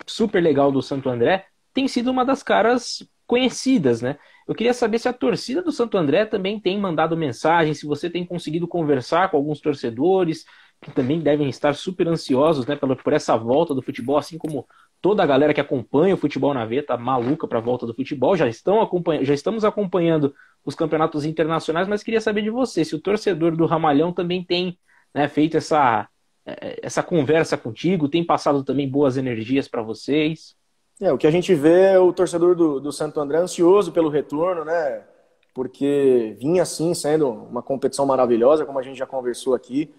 super legal do Santo André, tem sido uma das caras conhecidas, né? Eu queria saber se a torcida do Santo André também tem mandado mensagem, se você tem conseguido conversar com alguns torcedores que também devem estar super ansiosos, né, por essa volta do futebol, assim como toda a galera que acompanha o futebol na veia tá maluca para a volta do futebol. Já estamos acompanhando os campeonatos internacionais, mas queria saber de você, se o torcedor do Ramalhão também tem, né, feito essa conversa contigo, tem passado também boas energias para vocês. O que a gente vê é o torcedor do Santo André ansioso pelo retorno, né? Porque vinha assim sendo uma competição maravilhosa, como a gente já conversou aqui.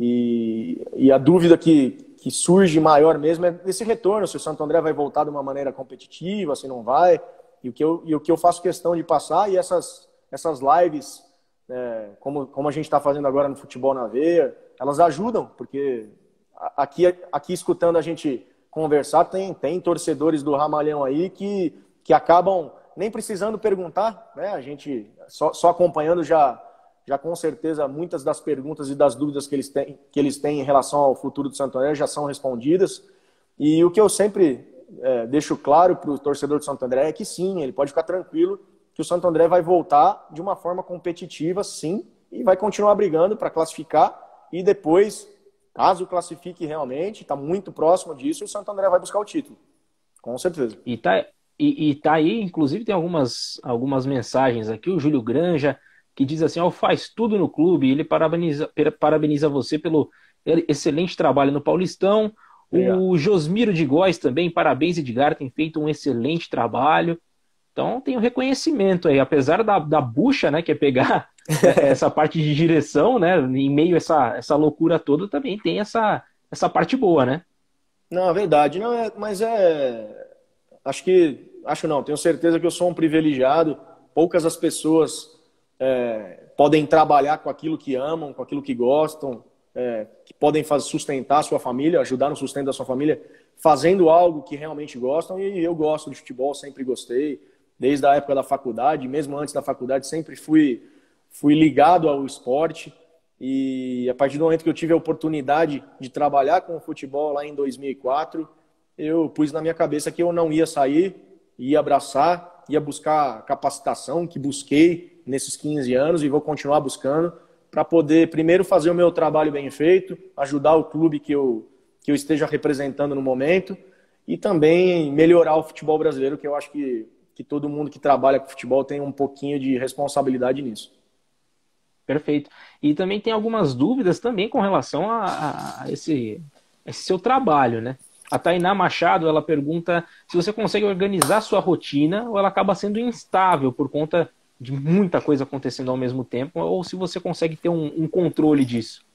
E a dúvida que surge maior mesmo é desse retorno, se o Santo André vai voltar de uma maneira competitiva, se não vai. E o que eu faço questão de passar, e essas lives, como a gente está fazendo agora no Futebol na Veia, elas ajudam, porque aqui escutando a gente conversar, tem torcedores do Ramalhão aí que acabam nem precisando perguntar, né? A gente só acompanhando já com certeza muitas das perguntas e das dúvidas que eles têm em relação ao futuro do Santo André já são respondidas. E o que eu sempre deixo claro para o torcedor do Santo André é que sim, ele pode ficar tranquilo que o Santo André vai voltar de uma forma competitiva, sim, e vai continuar brigando para classificar e depois, caso classifique realmente, está muito próximo disso, o Santo André vai buscar o título, com certeza. E tá aí, inclusive tem algumas mensagens aqui, o Júlio Granja, que diz assim, faz tudo no clube, ele parabeniza você pelo excelente trabalho no Paulistão. Obrigado. O Josmiro de Góes também, parabéns, Edgar, tem feito um excelente trabalho. Então tem o reconhecimento aí, apesar da bucha, né, que é pegar essa parte de direção, né, em meio a essa loucura toda, também tem essa parte boa, né? Não, é verdade, não mas tenho certeza que eu sou um privilegiado, poucas as pessoas podem trabalhar com aquilo que amam, com aquilo que gostam, que podem sustentar a sua família, ajudar no sustento da sua família, fazendo algo que realmente gostam, e eu gosto de futebol, sempre gostei, desde a época da faculdade, mesmo antes da faculdade, sempre fui ligado ao esporte, e a partir do momento que eu tive a oportunidade de trabalhar com o futebol lá em 2004, eu pus na minha cabeça que eu não ia sair, ia abraçar, ia buscar capacitação, que busquei nesses 15 anos e vou continuar buscando, para poder primeiro fazer o meu trabalho bem feito, ajudar o clube que eu esteja representando no momento e também melhorar o futebol brasileiro, que eu acho que todo mundo que trabalha com futebol tem um pouquinho de responsabilidade nisso. Perfeito. E também tem algumas dúvidas também com relação a esse seu trabalho, né? A Tainá Machado, ela pergunta se você consegue organizar sua rotina ou ela acaba sendo instável por conta de muita coisa acontecendo ao mesmo tempo, ou se você consegue ter um controle disso.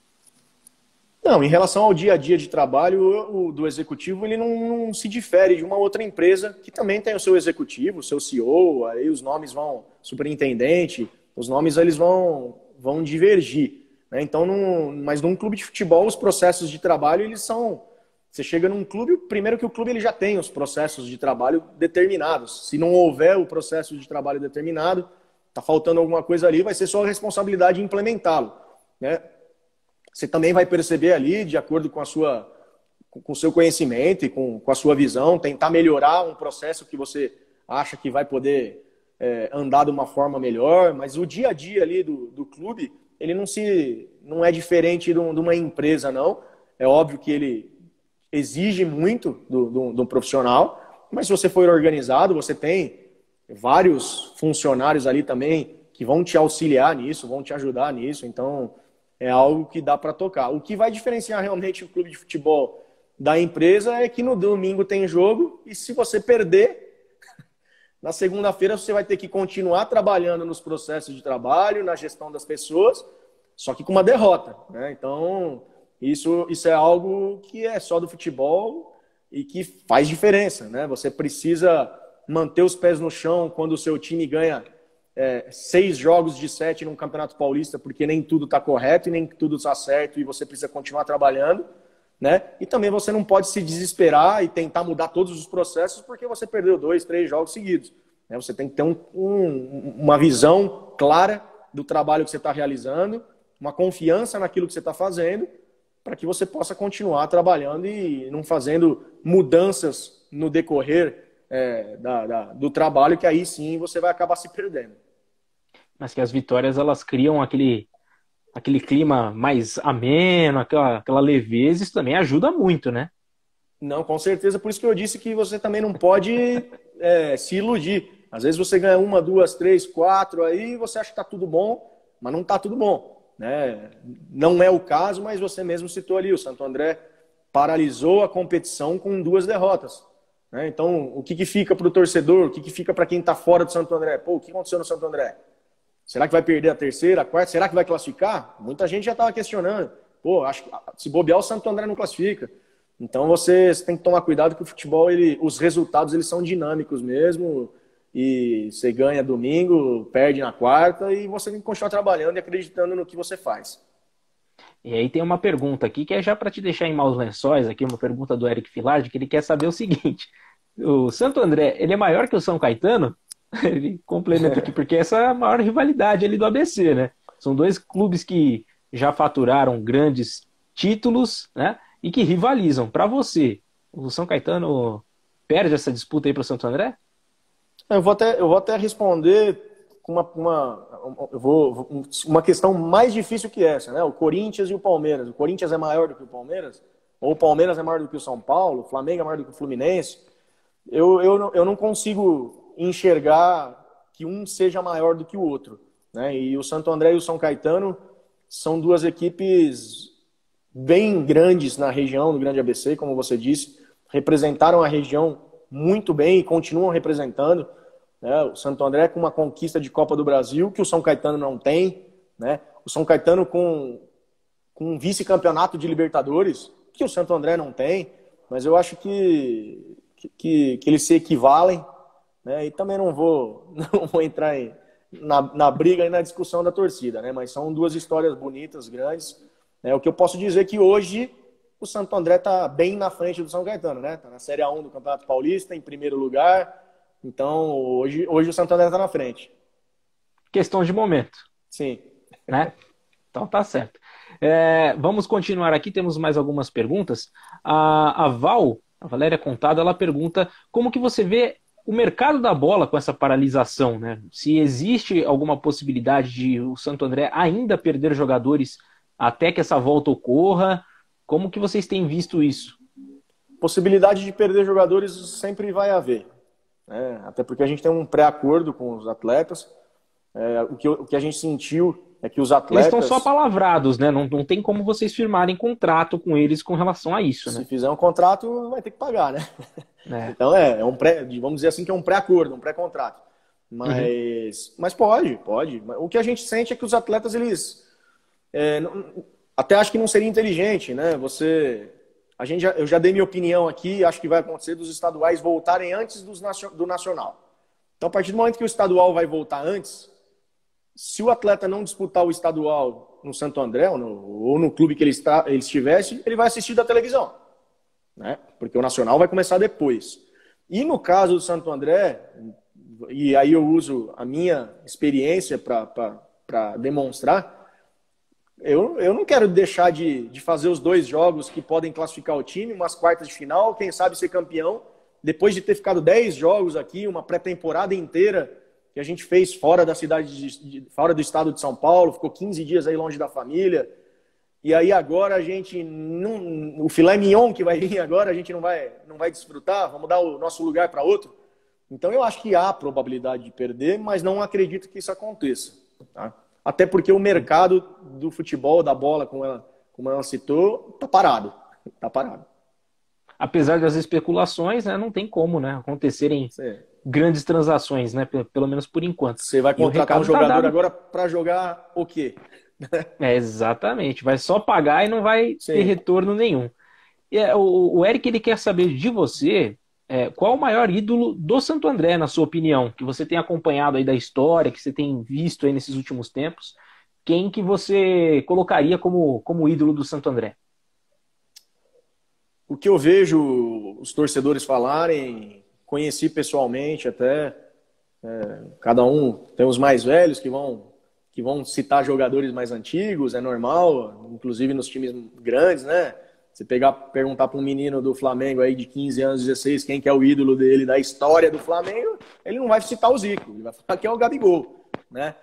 Não, em relação ao dia a dia de trabalho do executivo, ele não se difere de uma outra empresa que também tem o seu executivo, o seu CEO, aí os nomes vão, superintendente, os nomes eles vão divergir, né? Então, mas num clube de futebol, os processos de trabalho, eles são... Você chega num clube, primeiro que o clube ele já tem os processos de trabalho determinados. Se não houver o processo de trabalho determinado, está faltando alguma coisa ali, vai ser sua responsabilidade implementá-lo, né? Você também vai perceber ali, de acordo com o seu conhecimento e com a sua visão, tentar melhorar um processo que você acha que vai poder andar de uma forma melhor, mas o dia a dia ali do clube, ele não é diferente de uma empresa, não. É óbvio que ele exige muito do profissional, mas se você for organizado, você tem vários funcionários ali também que vão te auxiliar nisso, vão te ajudar nisso, então é algo que dá para tocar. O que vai diferenciar realmente o clube de futebol da empresa é que no domingo tem jogo e se você perder, na segunda-feira você vai ter que continuar trabalhando nos processos de trabalho, na gestão das pessoas, só que com uma derrota, né? Então, isso é algo que é só do futebol e que faz diferença, né? Você precisa manter os pés no chão quando o seu time ganha 6 jogos de 7 num Campeonato Paulista, porque nem tudo está correto e nem tudo está certo e você precisa continuar trabalhando, né? E também você não pode se desesperar e tentar mudar todos os processos porque você perdeu 2, 3 jogos seguidos. né? Você tem que ter uma visão clara do trabalho que você está realizando, uma confiança naquilo que você está fazendo, para que você possa continuar trabalhando e não fazendo mudanças no decorrer do trabalho, que aí sim você vai acabar se perdendo. Mas que as vitórias elas criam aquele clima mais ameno, aquela leveza, isso também ajuda muito, né? Não, com certeza. Por isso que eu disse que você também não pode se iludir. Às vezes você ganha uma, duas, três, quatro, aí você acha que está tudo bom, mas não está tudo bom, né? Não é o caso, mas você mesmo citou ali, o Santo André paralisou a competição com 2 derrotas, né? Então, o que fica para o torcedor, o que fica para quem está fora do Santo André? Pô, o que aconteceu no Santo André? Será que vai perder a terceira, a quarta? Será que vai classificar? Muita gente já estava questionando. Pô, acho que se bobear, o Santo André não classifica. Então você tem que tomar cuidado que o futebol, os resultados eles são dinâmicos mesmo. E você ganha domingo, perde na quarta e você tem que continuar trabalhando e acreditando no que você faz. E aí tem uma pergunta aqui que é já para te deixar em maus lençóis, aqui uma pergunta do Eric Filardi, que ele quer saber o seguinte: o Santo André, ele é maior que o São Caetano? Ele complementa aqui, porque essa é a maior rivalidade ali do ABC, né? São 2 clubes que já faturaram grandes títulos, né? E que rivalizam. Para você, o São Caetano perde essa disputa aí para o Santo André? Eu vou até responder com uma questão mais difícil que essa, né? O Corinthians e o Palmeiras. O Corinthians é maior do que o Palmeiras? Ou o Palmeiras é maior do que o São Paulo? O Flamengo é maior do que o Fluminense? Eu não consigo enxergar que um seja maior do que o outro, né? E o Santo André e o São Caetano são 2 equipes bem grandes na região do Grande ABC, como você disse, representaram a região muito bem e continuam representando, né? O Santo André com uma conquista de Copa do Brasil que o São Caetano não tem, né? O São Caetano com um vice-campeonato de Libertadores que o Santo André não tem, mas eu acho que eles se equivalem, né? E também não vou entrar na briga e na discussão da torcida, né? Mas são 2 histórias bonitas, grandes, né? O que eu posso dizer é que hoje o Santo André está bem na frente do São Caetano, né? Está na Série A1 do Campeonato Paulista, em primeiro lugar. Então, hoje o Santo André está na frente. Questão de momento. Sim. Né? Então tá certo. Vamos continuar aqui, temos mais algumas perguntas. A Valéria Contado, ela pergunta como que você vê o mercado da bola com essa paralisação, né? Se existe alguma possibilidade de o Santo André ainda perder jogadores até que essa volta ocorra? Como que vocês têm visto isso? Possibilidade de perder jogadores sempre vai haver, né? Até porque a gente tem um pré-acordo com os atletas. O que a gente sentiu é que os atletas... Eles estão só palavrados, né? Não tem como vocês firmarem contrato com eles com relação a isso, né? Se fizer um contrato, vai ter que pagar, né? Então vamos dizer assim que é um pré-acordo, um pré-contrato. Mas pode. O que a gente sente é que os atletas, eles... até acho que não seria inteligente, né? Eu já dei minha opinião aqui, acho que vai acontecer dos estaduais voltarem antes do nacional. Então, a partir do momento que o estadual vai voltar antes, se o atleta não disputar o estadual no Santo André ou no clube que ele estivesse, ele vai assistir da televisão, né? Porque o nacional vai começar depois. E no caso do Santo André, e aí eu uso a minha experiência para demonstrar, eu não quero deixar de fazer os 2 jogos que podem classificar o time, umas quartas de final, quem sabe ser campeão, depois de ter ficado 10 jogos aqui, uma pré-temporada inteira que a gente fez fora da cidade, fora do estado de São Paulo, ficou 15 dias aí longe da família, e aí agora a gente, o filé mignon que vai vir agora, a gente não vai desfrutar, vamos dar o nosso lugar para outro. Então eu acho que há probabilidade de perder, mas não acredito que isso aconteça, tá? Até porque o mercado do futebol, da bola, como ela citou, tá parado. Apesar das especulações, né, não tem como, né, acontecerem grandes transações, né, pelo menos por enquanto. Você vai contratar um jogador agora para jogar o quê? Exatamente, vai só pagar e não vai ter retorno nenhum. O Eric, ele quer saber de você qual o maior ídolo do Santo André, na sua opinião, que você tem acompanhado aí da história, que você tem visto aí nesses últimos tempos. Quem que você colocaria como ídolo do Santo André? O que eu vejo os torcedores falarem, conheci pessoalmente até, Cada um tem os mais velhos que vão citar jogadores mais antigos, é normal, inclusive nos times grandes, né? Você perguntar para um menino do Flamengo aí de 15 anos, 16, quem que é o ídolo dele da história do Flamengo, ele não vai citar o Zico, ele vai falar que é o Gabigol, né?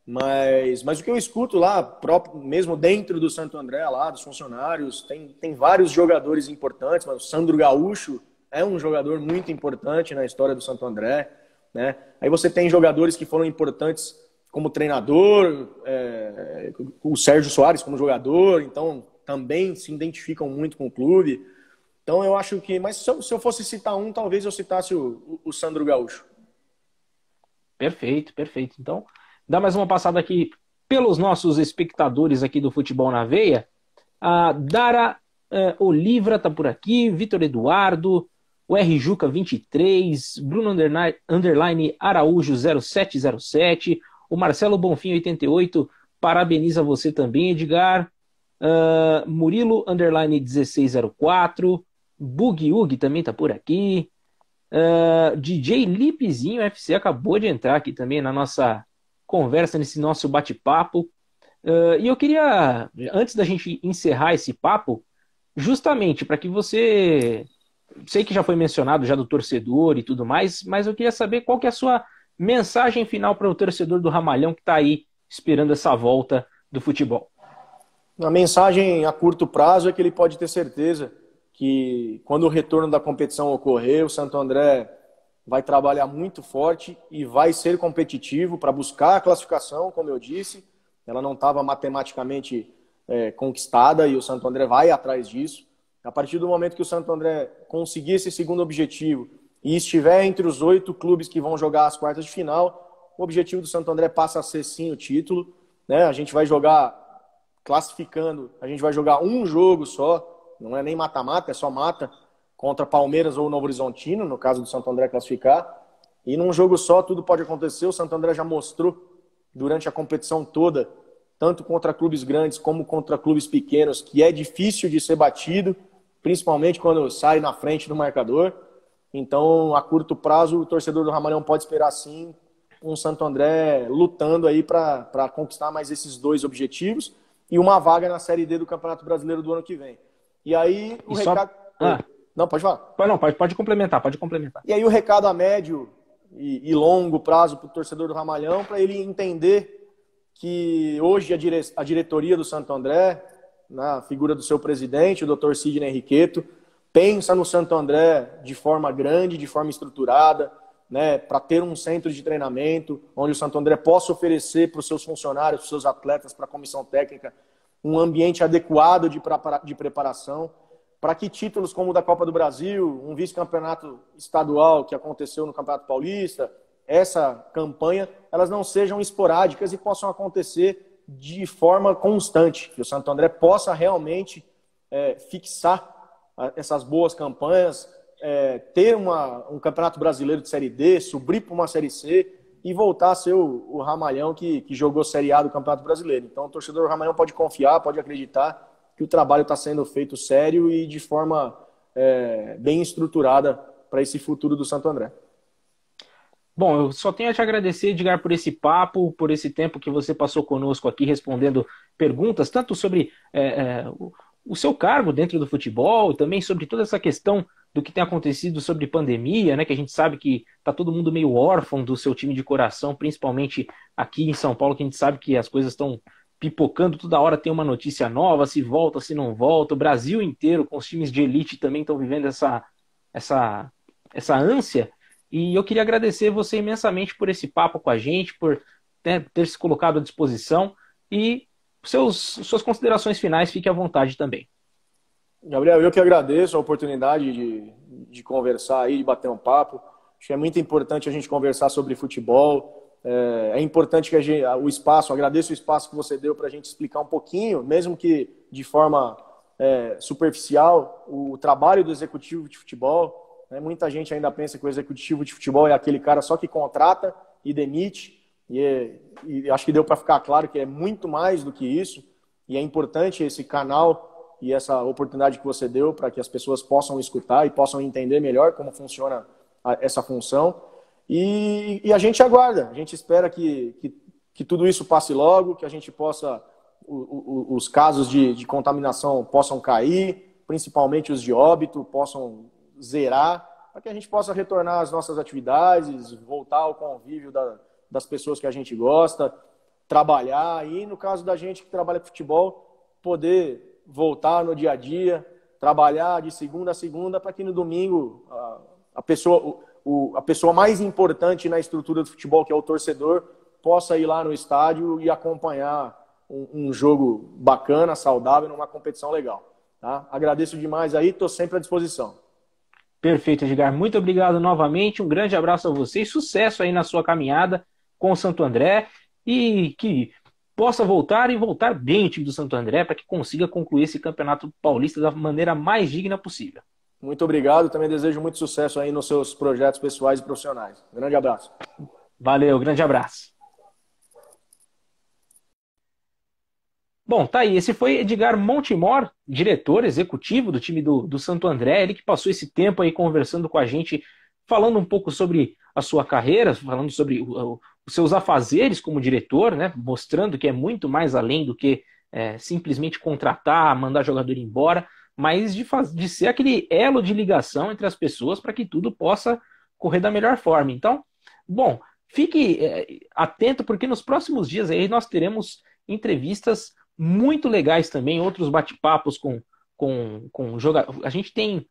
Mas o que eu escuto lá, próprio, mesmo dentro do Santo André, lá dos funcionários, tem vários jogadores importantes, mas o Sandro Gaúcho é um jogador muito importante na história do Santo André, né? Aí você tem jogadores que foram importantes como treinador, o Sérgio Soares como jogador, então também se identificam muito com o clube. Então eu acho que... Mas se eu fosse citar um, talvez eu citasse o Sandro Gaúcho. Perfeito, perfeito. Então, dá mais uma passada aqui pelos nossos espectadores aqui do Futebol na Veia. A Dara Olivra tá por aqui, Vitor Eduardo, o R. Juca 23, Bruno Underline Araújo 0707, o Marcelo Bonfim 88, parabeniza você também, Edgar. Murilo Underline 1604, Bug Ug também tá por aqui. DJ Lipezinho FC acabou de entrar aqui também na nossa conversa, nesse nosso bate-papo. E eu queria, antes da gente encerrar esse papo, justamente para que você... Sei que já foi mencionado já do torcedor e tudo mais, mas eu queria saber qual que é a sua mensagem final para o torcedor do Ramalhão que está aí esperando essa volta do futebol. A mensagem a curto prazo é que ele pode ter certeza que quando o retorno da competição ocorrer, o Santo André vai trabalhar muito forte e vai ser competitivo para buscar a classificação, como eu disse. Ela não estava matematicamente conquistada e o Santo André vai atrás disso. A partir do momento que o Santo André conseguir esse segundo objetivo e estiver entre os 8 clubes que vão jogar as quartas de final, o objetivo do Santo André passa a ser sim o título, né? A gente vai jogar classificando, a gente vai jogar um jogo só, não é nem mata-mata, é só mata, contra Palmeiras ou Novo Horizontino, no caso do Santo André classificar, e num jogo só tudo pode acontecer. O Santo André já mostrou durante a competição toda, tanto contra clubes grandes como contra clubes pequenos, que é difícil de ser batido, principalmente quando sai na frente do marcador. Então, a curto prazo, o torcedor do Ramalhão pode esperar sim um Santo André lutando aí para conquistar mais esses 2 objetivos e uma vaga na Série D do Campeonato Brasileiro do ano que vem. E aí, o recado... Não, pode falar. Não, pode complementar, pode complementar. E aí o recado a médio e longo prazo para o torcedor do Ramalhão, para ele entender que hoje a diretoria do Santo André, na figura do seu presidente, o Dr. Sidney Henriqueto, pensa no Santo André de forma grande, de forma estruturada, né, para ter um centro de treinamento, onde o Santo André possa oferecer para os seus funcionários, para os seus atletas, para a comissão técnica, um ambiente adequado de preparação, para que títulos como o da Copa do Brasil, um vice-campeonato estadual que aconteceu no Campeonato Paulista, essa campanha, elas não sejam esporádicas e possam acontecer de forma constante, que o Santo André possa realmente fixar essas boas campanhas, ter um Campeonato Brasileiro de Série D, subir para uma Série C e voltar a ser o Ramalhão que jogou Série A do Campeonato Brasileiro. Então o torcedor do Ramalhão pode confiar, pode acreditar que o trabalho está sendo feito sério e de forma bem estruturada para esse futuro do Santo André. Bom, eu só tenho a te agradecer, Edgar, por esse papo, por esse tempo que você passou conosco aqui respondendo perguntas, tanto sobre o seu cargo dentro do futebol, também sobre toda essa questão do que tem acontecido sobre pandemia, né, que a gente sabe que está todo mundo meio órfão do seu time de coração, principalmente aqui em São Paulo, que a gente sabe que as coisas estão pipocando, toda hora tem uma notícia nova, se volta, se não volta. O Brasil inteiro, com os times de elite, também estão vivendo essa ânsia. E eu queria agradecer você imensamente por esse papo com a gente, por ter se colocado à disposição. E suas considerações finais, fique à vontade também. Gabriel, eu que agradeço a oportunidade de conversar aí, de bater um papo. Acho que é muito importante a gente conversar sobre futebol. É importante que agradeço o espaço que você deu para a gente explicar um pouquinho, mesmo que de forma superficial, o trabalho do executivo de futebol. Muita gente ainda pensa que o executivo de futebol é aquele cara só que contrata e demite, e acho que deu para ficar claro que é muito mais do que isso, e é importante esse canal e essa oportunidade que você deu para que as pessoas possam escutar e possam entender melhor como funciona essa função. E a gente aguarda, a gente espera que tudo isso passe logo, que a gente possa, os casos de contaminação possam cair, principalmente os de óbito, possam zerar, para que a gente possa retornar às nossas atividades, voltar ao convívio das pessoas que a gente gosta, trabalhar, e no caso da gente que trabalha com futebol, poder voltar no dia a dia, trabalhar de segunda a segunda, para que no domingo a pessoa mais importante na estrutura do futebol, que é o torcedor, possa ir lá no estádio e acompanhar um jogo bacana, saudável, numa competição legal. Tá? Agradeço demais aí, estou sempre à disposição. Perfeito, Edgar. Muito obrigado novamente. Um grande abraço a você e sucesso aí na sua caminhada com o Santo André e que possa voltar e voltar bem o time do Santo André para que consiga concluir esse Campeonato Paulista da maneira mais digna possível. Muito obrigado. Também desejo muito sucesso aí nos seus projetos pessoais e profissionais. Grande abraço. Valeu, grande abraço. Bom, tá aí. Esse foi Edgar Montemor, diretor executivo do time do Santo André. Ele que passou esse tempo aí conversando com a gente, falando um pouco sobre a sua carreira, falando sobre os seus afazeres como diretor, né? Mostrando que é muito mais além do que simplesmente contratar, mandar jogador embora, mas de ser aquele elo de ligação entre as pessoas para que tudo possa correr da melhor forma. Então, bom, fique atento, porque nos próximos dias aí nós teremos entrevistas muito legais também, outros bate-papos com jogadores. A gente tem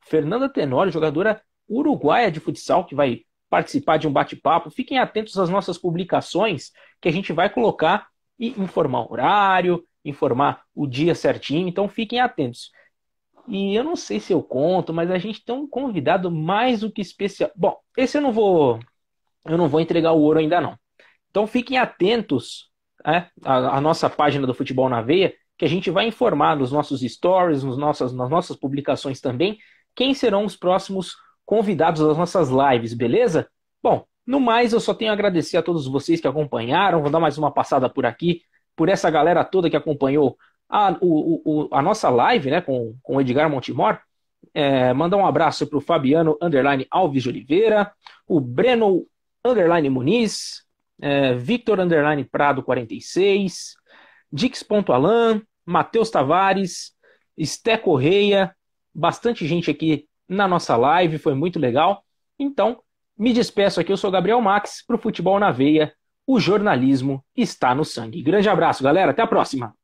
Fernanda Tenório, jogadora uruguaia de futsal, que vai participar de um bate-papo. Fiquem atentos às nossas publicações, que a gente vai colocar e informar o horário, informar o dia certinho, então fiquem atentos. E eu não sei se eu conto, mas a gente tem um convidado mais do que especial. Bom, esse eu não vou entregar o ouro ainda não. Então fiquem atentos à nossa página do Futebol na Veia, que a gente vai informar nos nossos stories, nas nossas publicações também, quem serão os próximos convidados das nossas lives, beleza? Bom, no mais, eu só tenho a agradecer a todos vocês que acompanharam. Vou dar mais uma passada por aqui, por essa galera toda que acompanhou a nossa live, né, com o Edgar Montemor. Mandar um abraço para o Fabiano Alves de Oliveira, o Breno Muniz, Victor Prado 46, Dix.Alan, Matheus Tavares, Esté Correia, bastante gente aqui na nossa live, foi muito legal. Então, me despeço aqui, eu sou Gabriel Max, para o Futebol na Veia, o jornalismo está no sangue. Grande abraço, galera, até a próxima!